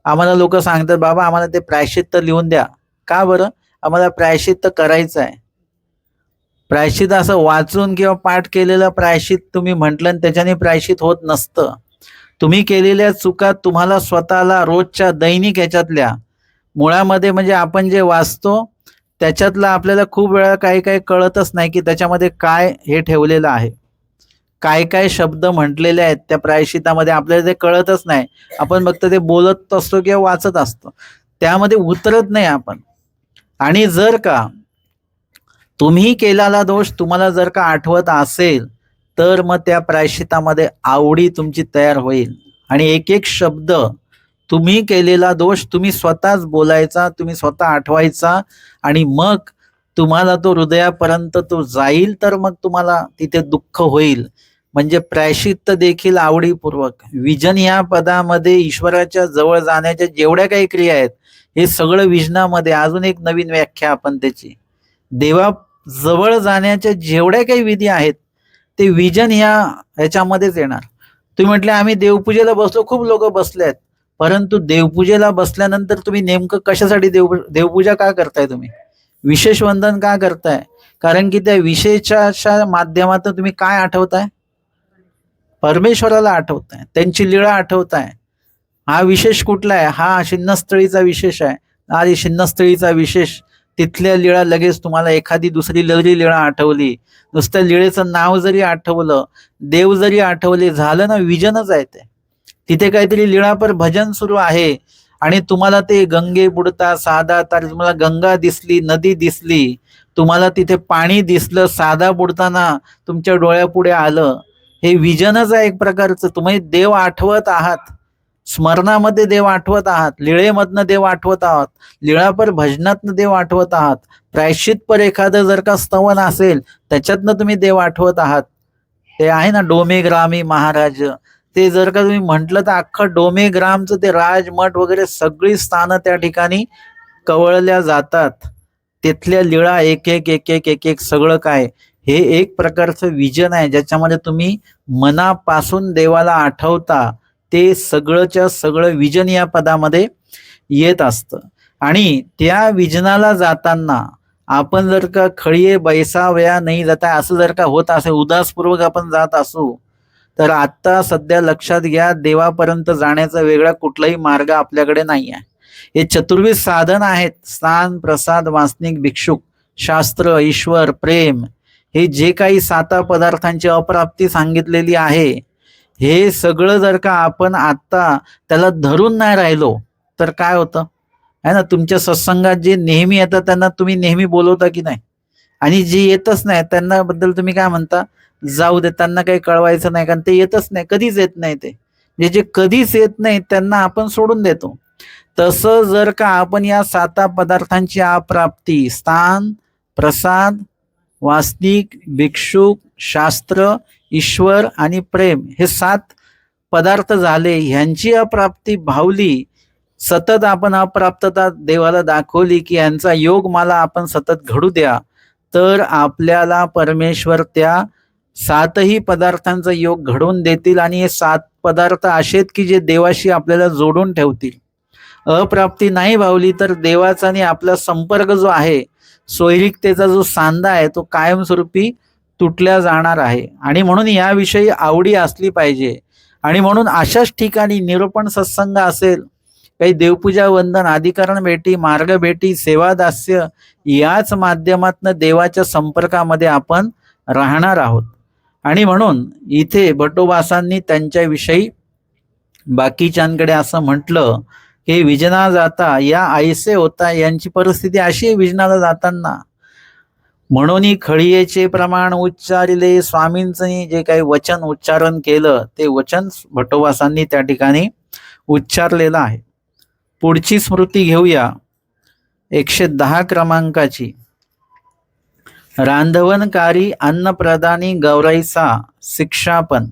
आम्हाला लोक सांगतात, बाबा आम्हाला ते प्रायश्चित्त लिहून द्या. का बरं, आम्हाला प्रायश्चित्त करायचं आहे. प्रायश्चित असं वाचून किंवा पाठ केलेलं प्रायश्चित तुम्ही म्हटलं त्याच्याने प्रायश्चित होत नसतं. तुम्ही केलेल्या चुका तुम्हाला स्वतःला रोजच्या दैनिक ह्याच्यातल्या मुळामध्ये, म्हणजे आपण जे वाचतो त्याच्यातलं आपल्याला खूप वेळा काही काही कळतच नाही की त्याच्यामध्ये काय हे ठेवलेलं आहे, काय काय शब्द म्हटलेले आहेत त्या प्रायश्चितामध्ये, आपल्याला ते कळतच नाही. आपण फक्त ते बोलत असतो किंवा वाचत असतो, त्यामध्ये उतरत नाही आपण. आणि जर का तुम्ही केलेला दोष तुम्हाला जर का आठवत असेल तर मग त्या प्रायश्चितामध्ये आवडी तुमची तयार होईल आणि एक एक शब्द तुम्ही केलेला दोष तुम्ही स्वतःच बोलायचा, तुम्ही स्वतः आठवायचा आणि मग तुम्हाला तो हृदयापर्यंत तो जाईल, तर मग तुम्हाला तिथे दुःख होईल. म्हणजे प्रायश्चित्त देखील आवडीपूर्वक. विजन या पदामध्ये ईश्वराच्या जवळ जाण्याच्या जेवढ्या काही क्रिया आहेत हे सगळं विजनामध्ये. अजून एक नवीन व्याख्या आपण त्याची, देवा जवळ जाण्याच्या जेवढ्या काही विधी आहेत ते विजन ह्याच्यामध्येच येणार. तुम्ही म्हटले आम्ही देवपूजेला बसलो, खूप लोक बसले आहेत, परंतु देवपूजेला बसल्यानंतर तुम्ही नेमकं कशासाठी देवपूजा का करताय? तुम्ही विशेष वंदन का करताय? कारण की त्या विशेषाच्या माध्यमातून तुम्ही काय आठवताय? परमेश्वराला आठवताय, त्यांची लीळा आठवताय. हा विशेष कुठला आहे? हा शिन्नस्थळीचा विशेष आहे. आणि शिन्नस्थळीचा विशेष, तिथल्या लीळा लगेच तुम्हाला एखादी दुसरी लहरी लीळा आठवली, नुसत्या लीळेचं नाव जरी आठवलं, देव जरी आठवले, झालं ना, विजनच आहे ते. तिथे काहीतरी लीळापर भजन सुरू आहे आणि तुम्हाला ते गंगे बुडता साधा तार, तुम्हाला गंगा दिसली, नदी दिसली, तुम्हाला तिथे पाणी दिसलं, साधा बुडताना तुमच्या डोळ्यापुढे आलं, हे विजनच आहे एक प्रकारचं. तुम्ही देव आठवत आहात, स्मरणामध्ये देव आठवत आहात, लीळेमधनं देव आठवत आहात, लीळापर भजनातनं देव आठवत आहात, प्रायश्चितपर एखादं जर का स्तवन असेल त्याच्यातनं तुम्ही देव आठवत आहात. ते आहे ना डोमेग्रामी महाराज, ते जर का तुम्ही म्हटलं तर अख्खं डोमेग्रामचं ते राजमठ वगैरे सगळी स्थानं त्या ठिकाणी कवळल्या जातात. तिथल्या लीळा एक एक एक एक एक एक सगळं काय, हे एक प्रकारचं विजन आहे ज्याच्यामध्ये तुम्ही मनापासून देवाला आठवता. ते सगळंच्या सगळं विजन या पदामध्ये येत असतं. आणि त्या विजनाला जाताना आपण जर का खळीये बैसावया नाही जाता असं जर का होत असेल, उदासपूर्वक आपण जात असू, तर आता सध्या लक्षात घ्या, देवापर्यंत जाण्याचा वेगळा कुठलाही मार्ग आपल्याकडे नाही आहे. हे चतुर्विध साधन आहेत, स्नान, प्रसाद, वासनिक, भिक्षुक, शास्त्र, ईश्वर, प्रेम, हे जे काही 7 पदार्थांची अप्राप्ती सांगितलेली आहे, हे सगळं जर का आपण आता त्याला धरून नाही राहिलो तर काय होतं आहे ना. तुमच्या सत्संगात जे नेहमी येतात त्यांना तुम्ही नेहमी बोलवता की नाही? आणि जे येतच नाही त्यांना बद्दल तुम्ही काय म्हणता? जाऊ दे, त्यांना काही कळवायचं नाही, कारण ते येतच नाही, कधीच येत नाही. ते जे कधीच येत नाही त्यांना आपण सोडून देतो. तसं जर का आपण या 7 पदार्थांची अप्राप्ती, स्थान, प्रसाद, वासनिक, भिक्षुक, शास्त्र, ईश्वर आणि प्रेम, हे 7 पदार्थ झाले, ह्यांची अप्राप्ती भावली, सतत आपण अप्राप्तता देवाला दाखवली की यांचा योग मला आपण सतत घडू द्या, तर आपल्याला परमेश्वर त्या 7ही पदार्थांचा योग घडवून देतील. आणि हे 7 पदार्थ असे आहेत की जे देवाशी आपल्याला जोडून ठेवतील. अप्राप्ती नाही भावली तर देवाचा आणि आपला संपर्क जो आहे, सोयरिकतेचा जो सांधा आहे, तो कायमस्वरूपी तुटल्या जाणार आहे. आणि म्हणून याविषयी आवडी असली पाहिजे. आणि म्हणून अशाच ठिकाणी निरूपण सत्संग असेल, काही देवपूजा, वंदन, अधिकरण भेटी, मार्ग भेटी, सेवादास्य, याच माध्यमातून देवाच्या संपर्कामध्ये आपण राहणार आहोत. आणि म्हणून इथे भट्टोबासांनी त्यांच्याविषयी बाकीच्यांकडे असं म्हटलं की विजना जाता या ऐसे होता, यांची परिस्थिती अशी आहे विजनाला जाताना. म्हणून खळीयेचे प्रमाण उच्चारिले, स्वामींचं जे काही वचन उच्चारण केलं ते वचन भट्टोबासांनी त्या ठिकाणी उच्चारलेलं आहे. पुढची स्मृती घेऊया 110 क्रमांकाची. रांधवनकारी अन्नप्रदानी गौराईचा शिक्षापन.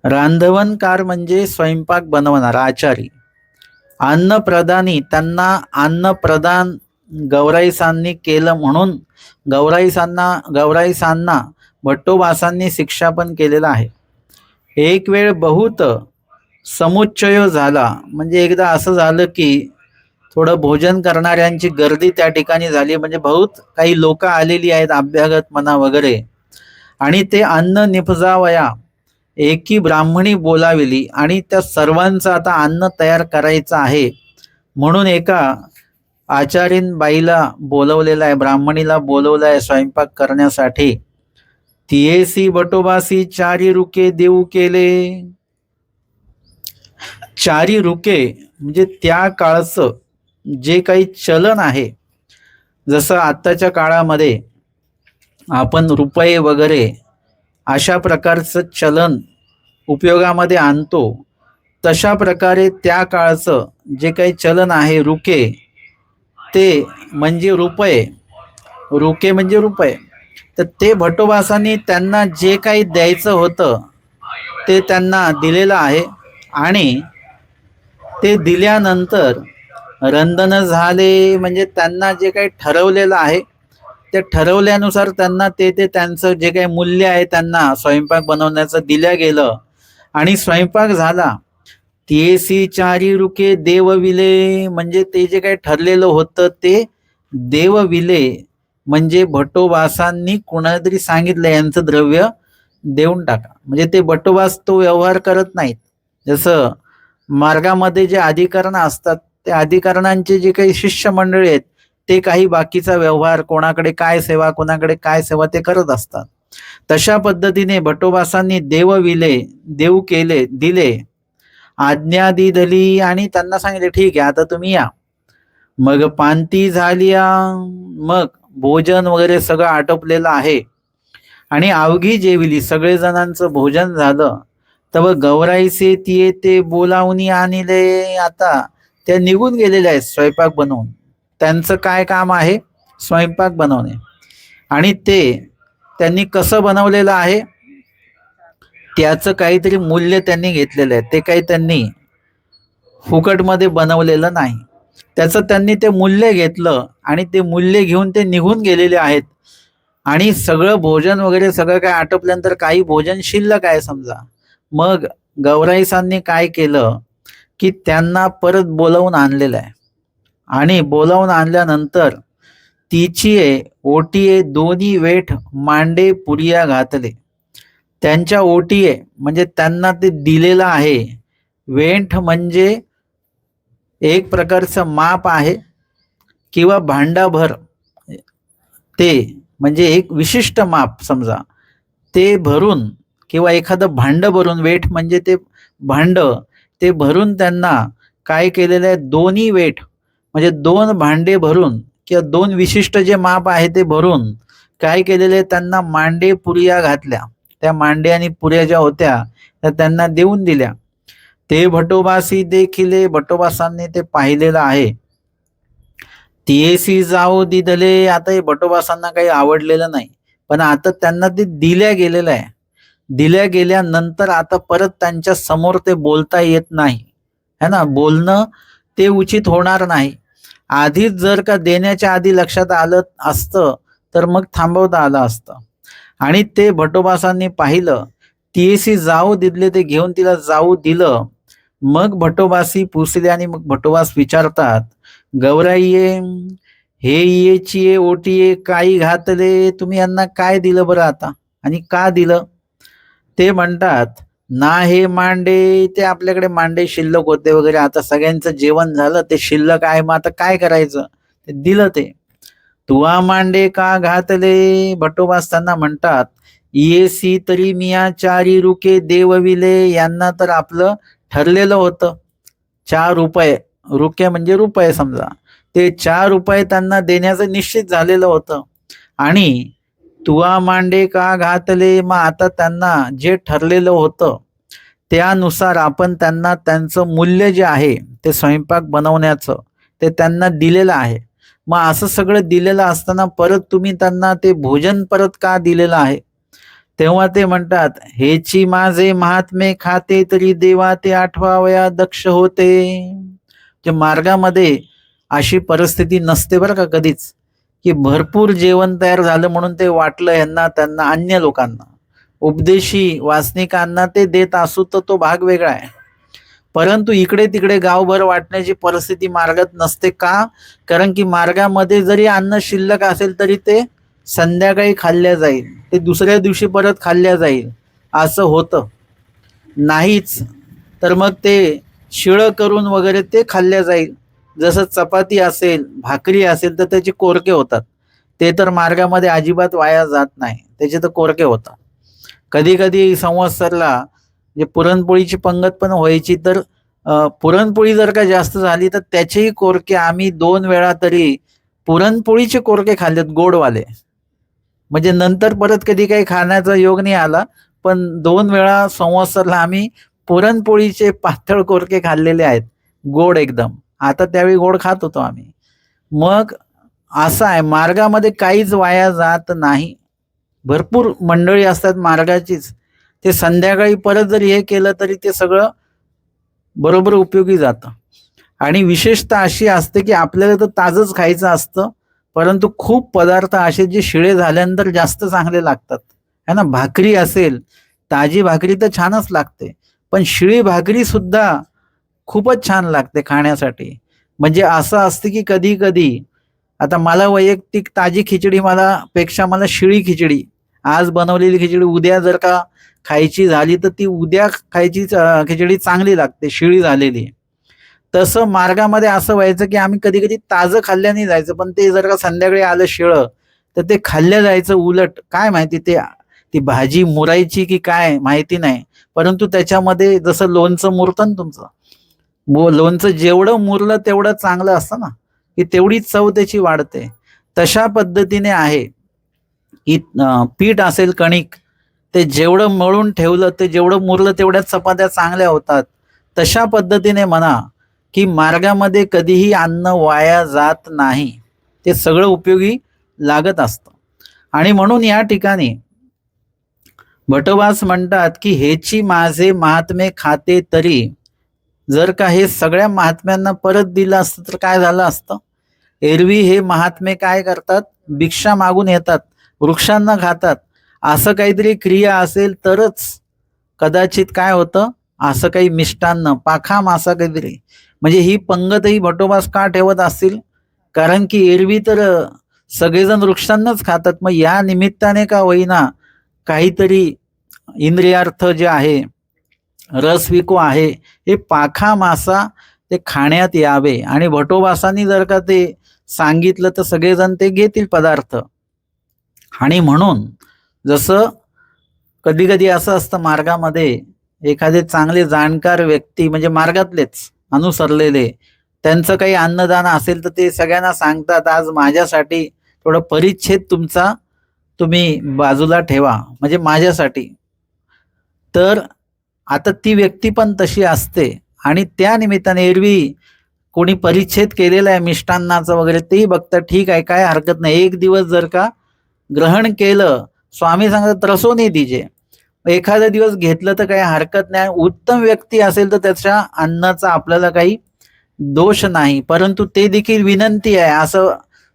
रांधवनकार म्हणजे स्वयंपाक बनवणार आचारी, अन्नप्रदानी त्यांना अन्नप्रदान गौराईसांनी केलं म्हणून गौराईसांना भट्टोबासांनी शिक्षापन केलेलं आहे. एक वेळ बहुत समुच्चय झाला, म्हणजे एकदा असं झालं की थोडं भोजन करणाऱ्यांची गर्दी त्या ठिकाणी झाली, म्हणजे बहुत काही लोक आलेली आहेत, अभ्यागत म्हणा वगैरे. आणि ते अन्न निपजावया, एकी ब्राह्मणी बोलाविली आणि त्या सर्वांचं आता अन्न तयार करायचं आहे म्हणून एका आचार्यन बाईला बोलवलेलं आहे, ब्राह्मणीला बोलवलं आहे स्वयंपाक करण्यासाठी. तियेसी बटोबासी 4 रुके देऊ केले. 4 रुके म्हणजे त्या काळचं जे काही चलन आहे, जसं आत्ताच्या काळामध्ये आपण रुपये वगैरे अशा प्रकारचं चलन उपयोगामध्ये आणतो, तशा प्रकारे त्या काळचं जे काही चलन आहे रुके, ते म्हणजे रुपये, रुके म्हणजे रुपये. तर ते भटोबासांनी त्यांना जे काही द्यायचं होतं ते त्यांना दिलेलं आहे. आणि ते दिल्यानंतर रंधन झाले म्हणजे त्यांना जे काही ठरवलेलं आहे ते ठरवल्यानुसार त्यांना ते त्यांचं जे काही मूल्य आहे त्यांना स्वयंपाक बनवण्याचं दिल्या गेलं. आणि स्वयंपाक झाला. तेसी चारी रुके देवविले, म्हणजे ते जे काही ठरलेलं होतं ते देवविले, म्हणजे भटोबासांनी कुणातरी सांगितलं यांचं द्रव्य देऊन टाका. म्हणजे ते भटोबास तो व्यवहार करत नाहीत. जसं मार्गामध्ये जे अधिकरण असतात त्या अधिकरणांचे जे काही शिष्य मंडळी आहेत ते काही बाकीचा व्यवहार, कोणाकडे काय सेवा कोणाकडे काय सेवा ते करत असतात. तशा पद्धतीने भटोबासांनी देवविले, देव केले, दिले, आज्ञा दिली आणि त्यांना सांगितले ठीक आहे आता तुम्ही या. मग पांती झाली, मग भोजन वगैरे सगळं आटोपलेलं आहे आणि अवघी जेविली, सगळेजणांचं भोजन झालं. तव गौराईसे तिये ते बोलावून आणले. आता त्या निघून गेलेल्या आहेत स्वयंपाक बनवून. त्यांचं काय काम आहे? स्वयंपाक बनवणे. आणि ते त्यांनी कसं बनवलेलं आहे त्याचं काहीतरी मूल्य त्यांनी घेतलेलं आहे. ते काही त्यांनी फुकटमध्ये बनवलेलं नाही. त्याचं त्यांनी ते मूल्य घेतलं आणि ते मूल्य घेऊन ते निघून गेलेले आहेत. आणि सगळं भोजन वगैरे सगळं काय आटोपल्यानंतर काही भोजन शिल्लक आहे समजा. मग गौराईसांनी काय केलं की त्यांना परत बोलावून आणलेलं आहे. आणि बोलावून आणल्यानंतर तिची ओटीये दोन्ही वेठ मांडे पुरिया घातले. त्यांच्या ओटीये म्हणजे त्यांना ते दिलेलं आहे. वेठ म्हणजे एक प्रकारचं माप आहे किंवा भांडाभर, ते म्हणजे एक विशिष्ट माप समजा, ते भरून किंवा एखादं भांड भरून, वेठ म्हणजे ते भांड, ते भरून त्यांना काय केलेलं आहे, दोन्ही वेठ म्हणजे दोन भांडे भरून किंवा दोन विशिष्ट जे माप आहे ते भरून काय केलेले त्यांना मांडे पुरिया घातल्या. त्या मांडे आणि पुऱ्या ज्या होत्या त्या त्यांना देऊन दिल्या. ते भटोबासी देखिले, भटोबासांनी ते पाहिलेलं आहे. तियेसी जाऊ दिदले, आता हे भटोबासांना काही आवडलेलं नाही, पण आता त्यांना ते दिल्या गेलेलं आहे. दिल्या गेल्यानंतर आता परत त्यांच्या समोर ते बोलता येत नाही, है ना, बोलणं ते उचित होणार नाही. आधीच जर का देण्याच्या आधी लक्षात आलं असतं तर मग थांबवता आलं असतं. आणि ते भटोबासांनी पाहिलं, तियेसी जाऊ दिले, ते घेऊन तिला जाऊ दिलं. मग भटोबासी पुसले आणि मग भटोबास विचारतात, गौराईये हे येची ओटीये काही घातले, तुम्ही यांना काय दिलं बरं आता आणि का दिलं? ते म्हणतात ना हे मांडे, ते आपल्याकडे मांडे शिल्लक होते वगैरे, आता सगळ्यांचं जेवण झालं ते शिल्लक आहे, मग आता काय करायचं, ते दिलं. ते तुवा मांडे का घातले, भटोबास त्यांना म्हणतात येसी तरी मिया चारी रुके देवविले, यांना तर आपलं ठरलेलं होतं 4 रुपये, रुके म्हणजे रुपये समजा, ते 4 रुपये त्यांना देण्याचं निश्चित झालेलं होतं. आणि तुवा मांडे का घातले, मग आता त्यांना जे ठरलेलं होतं त्यानुसार आपण त्यांना त्यांचं मूल्य जे आहे ते स्वयंपाक बनवण्याचं ते त्यांना दिलेलं आहे. मग असं सगळं दिलेलं असताना परत तुम्ही त्यांना ते भोजन परत का दिलेलं आहे? तेव्हा ते म्हणतात हेची माझे महात्मे खाते तरी देवा ते आठवावया दक्ष होते. जे मार्गामध्ये अशी परिस्थिती नसते बरं का कधीच, की भरपूर जेवण तयार झालं म्हणून ते वाटलं यांना त्यांना अन्य लोकांना, उपदेशी वासनिकांना ते देत असू तर तो भाग वेगळा आहे. परंतु इकडे तिकडे गावभर वाटण्याची परिस्थिती मार्गात नसते. का? कारण की मार्गामध्ये जरी अन्न शिल्लक असेल तरी ते संध्याकाळी खाल्ल्या जाईल, ते दुसऱ्या दिवशी परत खाल्ल्या जाईल असं होतं. नाहीच तर मग ते शिळं करून वगैरे ते खाल्ल्या जाईल. जसं चपाती असेल, भाकरी असेल तर त्याचे कोरके होतात, ते तर मार्गामध्ये अजिबात वाया जात नाही, त्याचे तर कोरके होतात. कधी कधी संवत्सरला जे पुरणपोळीची पंगत पण व्हायची, तर पुरणपोळी जर का जास्त झाली तर त्याचेही कोरके आम्ही 2 वेळा तरी पुरणपोळीचे कोरके खाल्लेत गोडवाले, म्हणजे नंतर परत कधी काही खाण्याचा योग नाही आला, पण 2 वेळा संवत्सरला आम्ही पुरणपोळीचे पातळ कोरके खाल्लेले आहेत, गोड एकदम. आता त्यावेळी गोड खात होतो आम्ही. मग असं आहे, मार्गामध्ये काहीच वाया जात नाही. भरपूर मंडळी असतात मार्गाचीच, ते संध्याकाळी परत जरी हे केलं तरी ते सगळं बरोबर उपयोगी जातं. आणि विशेषतः अशी असते की आपल्याला तर ताजंच खायचं असतं, परंतु खूप पदार्थ असे जे शिळे झाल्यानंतर जास्त चांगले लागतात है ना. भाकरी असेल, ताजी भाकरी तर छानच लागते, पण शिळी भाकरी सुद्धा खूपच छान लागते खाण्यासाठी. म्हणजे असं असतं की कधी कधी आता मला वैयक्तिक ताजी खिचडी पेक्षा मला शिळी खिचडी, आज बनवलेली खिचडी उद्या जर का खायची झाली तर ती उद्या खायची खिचडी चांगली लागते शिळी झालेली. तसं मार्गामध्ये असं व्हायचं की आम्ही कधी कधी ताजं खाल्ल्याने जायचं, पण ते जर का संध्याकाळी आलं शिळं तर ते खाल्ल्या जायचं उलट. काय माहिती ती भाजी मुरायची की काय माहिती नाही, परंतु त्याच्यामध्ये जसं लोणचं मुरतं ना तुमचं, लोणचं जेवढं मुरलं तेवढं चांगलं असतं ना, की तेवढी चव त्याची वाढते. तशा पद्धतीने आहे की पीठ असेल कणिक, ते जेवढं मळून ठेवलं ते जेवढं मुरलं तेवढ्या चपात्या चांगल्या होतात. तशा पद्धतीने म्हणा की मार्गामध्ये कधीही अन्न वाया जात नाही, ते सगळं उपयोगी लागत असतं. आणि म्हणून या ठिकाणी भटोबास म्हणतात की हेची माझे महात्मे खाते तरी. जर का हे सगळ्या महात्म्यांना परत दिलं असतं तर काय झालं असतं. एरवी हे महात्मे काय करतात, भिक्षा मागून येतात, वृक्षांना खातात. असं काहीतरी क्रिया असेल तरच कदाचित काय होतं, असं काही मिष्टान्न पाखाम असं काहीतरी. म्हणजे ही पंगतही भटोबास का ठेवत असतील, कारण की एरवी तर सगळेजण वृक्षांनाच खातात. मग या निमित्ताने का होईना काहीतरी इंद्रियार्थ जे आहे, रसविको आहे, हे पाखा मासा ते खाण्यात यावे. आणि भटोबासांनी जर का ते सांगितलं तर सगळेजण ते घेतील पदार्थ. आणि म्हणून जसं कधी कधी असं असतं मार्गामध्ये एखादे चांगले जाणकार व्यक्ती, म्हणजे मार्गातलेच अनुसरलेले, त्यांचं काही अन्नदान असेल तर ते सगळ्यांना सांगतात, आज माझ्यासाठी थोडं परिच्छेद तुमचा तुम्ही बाजूला ठेवा, म्हणजे माझ्यासाठी. तर आता ती व्यक्ती पण तशी असते, आणि त्या निमित्ताने एरवी कोणी परिच्छेद केलेला आहे मिष्टान्नाचं वगैरे तेही बघतात, ठीक आहे काय हरकत नाही, एक दिवस जर का ग्रहण केलं, स्वामी सांगतात रसोनी दिजे, एखादा दिवस घेतलं तर काही हरकत नाही. उत्तम व्यक्ती असेल तर त्याच्या अन्नाचा आपल्याला काही दोष नाही, परंतु ते देखील विनंती आहे, असं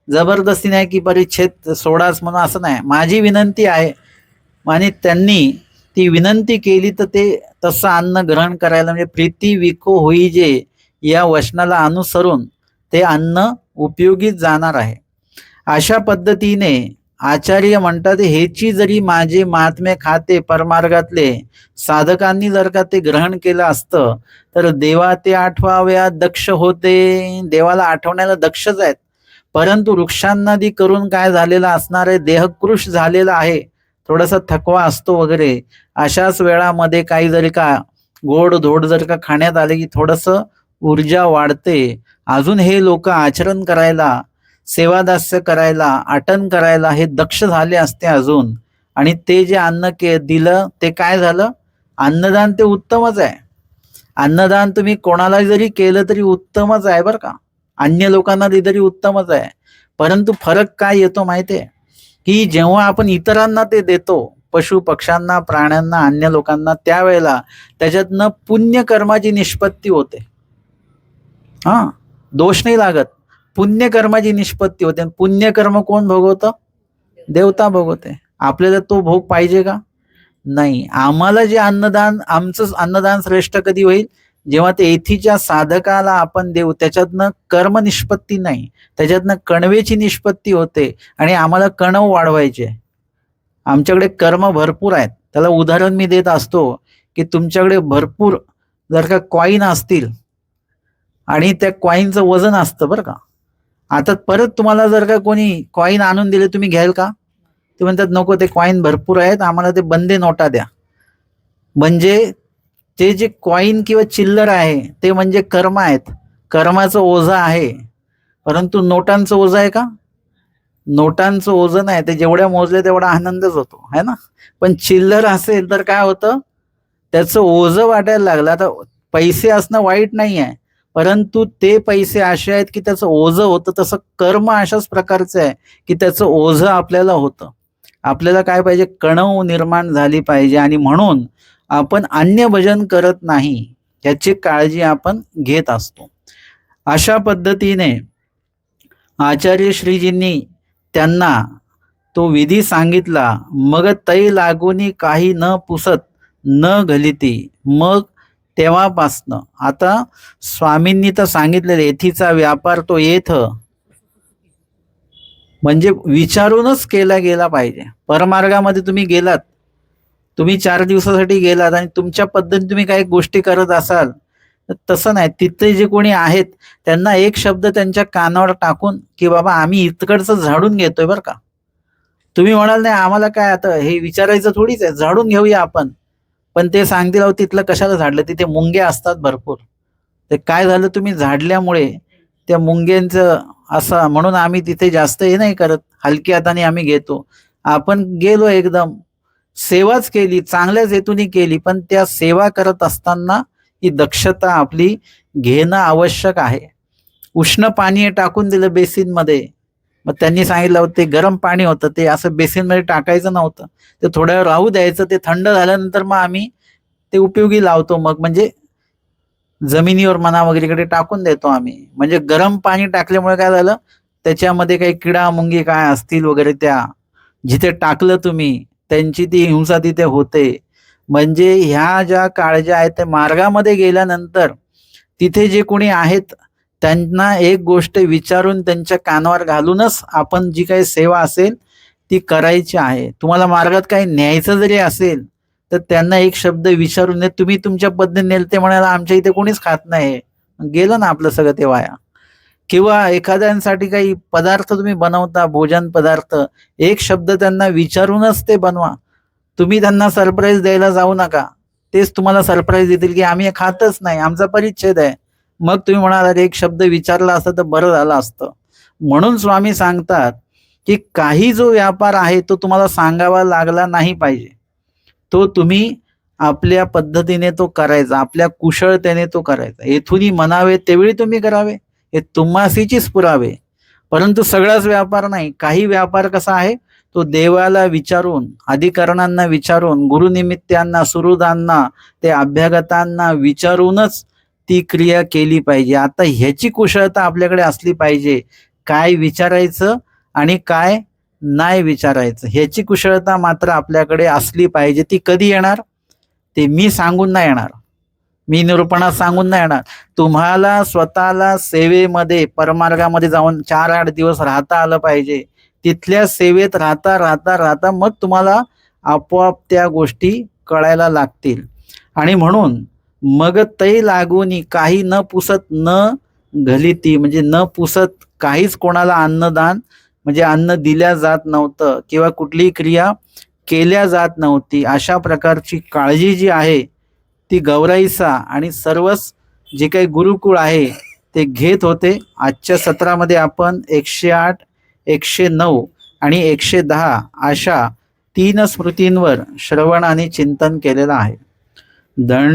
जबरदस्ती नाही की परिच्छेद सोडाच म्हणून, असं नाही. माझी विनंती आहे, आणि त्यांनी ती विनंती केली तर ते तसं अन्न ग्रहण करायला, म्हणजे प्रीती विको होईजे या वचनाला अनुसरून ते अन्न उपयोगीच जाणार आहे. अशा पद्धतीने आचार्य म्हणतात, हेची जरी माझे महात्मे खाते परमार्गातले, साधकांनी जर का ते ग्रहण केलं असतं तर देवा ते आठवाव्या दक्ष होते. देवाला आठवण्याला दक्षच आहेत, परंतु वृक्षांनादी करून काय झालेला असणार आहे, देहकृश झालेला आहे, थोडासा थकवा असतो वगैरे. अशाच वेळामध्ये काही जरी का गोड धोड जर का खाण्यात आले की थोडस ऊर्जा वाढते. अजून हे लोक आचरण करायला, सेवादास्य करायला, आटन करायला हे दक्ष झाले असते अजून, आणि ते जे अन्न दिलं ते काय झालं, अन्नदान ते उत्तमच आहे. अन्नदान तुम्ही कोणाला जरी केलं तरी उत्तमच आहे बरं का, अन्य लोकांना दिलं तरी उत्तमच आहे. परंतु फरक काय येतो माहितीये, की जेव्हा आपण इतरांना ते देतो, पशु पक्ष्यांना, प्राण्यांना, अन्य लोकांना, त्यावेळेला त्याच्यातनं पुण्यकर्माची निष्पत्ती होते. हा, दोष नाही लागत, पुण्यकर्माची निष्पत्ती होते. पुण्यकर्म कोण भोगवतं, देवता भोगवते. आपल्याला तो भोग पाहिजे का, नाही. आम्हाला जे अन्नदान, आमचं अन्नदान श्रेष्ठ कधी होईल, जेव्हा ते एथीच्या साधकाला आपण देऊ, त्याच्यातनं कर्म निष्पत्ती नाही, त्याच्यातनं कणवेची निष्पत्ती होते, आणि आम्हाला कणव वाढवायचे. आमच्याकडे कर्म भरपूर आहेत. त्याला उदाहरण मी देत असतो की तुमच्याकडे भरपूर जर का कॉईन असतील आणि त्या कॉईनचं वजन असतं बरं का, आता परत तुम्हाला जर का कोणी कॉईन आणून दिले, तुम्ही घ्याल का, ते म्हणतात नको, ते कॉईन भरपूर आहेत, आम्हाला ते बंदे नोटा द्या. म्हणजे ते जे कॉईन किंवा चिल्लर आहे ते म्हणजे कर्म आहेत, कर्माचं ओझं आहे, परंतु नोटांचं ओझं आहे का, नोटांचं ओझं नाही, ते जेवढ्या मोजले तेवढा आनंदच होतो, है ना. पण चिल्लर असेल तर काय होतं, त्याचं ओझं वाटायला लागलं. आता पैसे असणं वाईट नाही आहे, परंतु ते पैसे असे आहेत की त्याचं ओझं होतं. तसं कर्म अशाच प्रकारचं आहे की त्याचं ओझं आपल्याला होतं. आपल्याला काय पाहिजे, कणव निर्माण झाली पाहिजे, आणि म्हणून आपण अन्य भजन करत नाही, याची काळजी आपण घेत असतो. अशा पद्धतीने आचार्य श्रीजींनी त्यांना तो विधी सांगितला. मग तै लागूनी काही न पुसत न घलिती. मग तेव्हापासनं आता स्वामींनी तर सांगितलेलं, येथीचा व्यापार तो येथ, म्हणजे विचारूनच केला गेला पाहिजे. परमार्गामध्ये तुम्ही गेलात, तुम्ही 4 दिवसासाठी गेलात आणि तुमच्या पद्धतीने तुम्ही काही गोष्टी करत असाल, तर तसं नाही. तिथे जे कोणी आहेत त्यांना एक शब्द त्यांच्या कानावर टाकून, की बाबा आम्ही इतकडचं झाडून घेतोय बरं का. तुम्ही म्हणाल नाही आम्हाला काय आता हे विचारायचं थोडीच आहे, झाडून घेऊया आपण. पण ते सांगतील अहो तिथलं कशाला झाडलं, तिथे मुंग्या असतात भरपूर. ते काय झालं, तुम्ही झाडल्यामुळे त्या मुंग्यांचं असं, म्हणून आम्ही तिथे जास्त हे नाही करत, हलक्या हाताने आम्ही घेतो. आपण गेलो एकदम, सेवाच केली, चांगल्याच हेतूने केली, पण त्या सेवा करत असताना ही दक्षता आपली घेणं आवश्यक आहे. उष्ण पाणी टाकून दिलं बेसिनमध्ये, मग त्यांनी सांगितलं होतं ते गरम पाणी होतं, ते असं बेसिनमध्ये टाकायचं नव्हतं, ते थोड्या वेळ राहू द्यायचं. ते थंड झाल्यानंतर मग आम्ही ते उपयोगी लावतो. मग म्हणजे जमिनीवर म्हणा वगैरेकडे टाकून देतो आम्ही. म्हणजे गरम पाणी टाकल्यामुळे काय झालं, त्याच्यामध्ये काही किडा मुंगी काय असतील वगैरे, त्या जिथे टाकलं तुम्ही त्यांची ती हिंसा तिथे होते. म्हणजे ह्या ज्या काळज्या आहेत त्या मार्गामध्ये गेल्यानंतर तिथे जे कोणी आहेत त्यांना एक गोष्ट विचारून त्यांच्या कानावर घालूनच आपण जी काही सेवा असेल ती करायची आहे. तुम्हाला मार्गात काही न्यायचं जरी असेल तर त्यांना एक शब्द विचारून दे. तुम्ही तुमच्या पद्धतीने नेल, ते म्हणाला आमच्या इथे कोणीच खात नाही, गेलं ना आपलं सगळं ते वाया. किंवा एखाद्यांसाठी काही पदार्थ तुम्ही बनवता, भोजन पदार्थ, एक शब्द त्यांना विचारूनच ते बनवा. तुम्ही त्यांना सरप्राईज द्यायला जाऊ नका. तेच तुम्हाला सरप्राईज देतील की आम्ही हे खातच नाही, आमचा परिच्छेद आहे. मग तुम्ही म्हणाल अरे एक शब्द विचारला असता तर बरं झालं असतं. म्हणून स्वामी सांगतात की काही जो व्यापार आहे तो तुम्हाला सांगावा लागला नाही पाहिजे. तो तुम्ही आपल्या पद्धतीने तो करायचा, आपल्या कुशळतेने तो करायचा. येथूनही म्हणावे तेवढी तुम्ही करावे, हे तुम्हासीचीच पुरावे. परंतु सगळाच व्यापार नाही. काही व्यापार कसा आहे, तो देवाला विचारून, अधिकरणांना विचारून, गुरुनिमित्तांना, सुहृदांना, ते अभ्यागतांना विचारूनच ती क्रिया केली पाहिजे. आता ह्याची कुशळता आपल्याकडे असली पाहिजे. काय विचारायचं आणि काय नाही विचारायचं, ह्याची कुशळता मात्र आपल्याकडे असली पाहिजे. ती कधी येणार, ते मी सांगून नाही येणार, मी निरूपणात सांगून नाही येणार. तुम्हाला स्वतःला सेवेमध्ये, परमार्गामध्ये जाऊन 4-8 दिवस राहता आलं पाहिजे. तिथल्या सेवेत राहता राहता राहता मग तुम्हाला आपोआप त्या गोष्टी कळायला लागतील. आणि म्हणून मग तै लागूनी काही न पुसत न घलिती, म्हणजे न पुसत काहीच कोणाला अन्नदान, म्हणजे अन्न दिल्या जात नव्हतं किंवा कुठलीही क्रिया केल्या जात नव्हती. अशा प्रकारची काळजी जी आहे ती गौराईचा आणि सर्वच जे काही गुरुकुळ आहे ते घेत होते. आजच्या सत्रामध्ये आपण 108, 109 आणि 110 अशा 3 स्मृतींवर श्रवण आणि चिंतन केलेलं आहे. दंडवत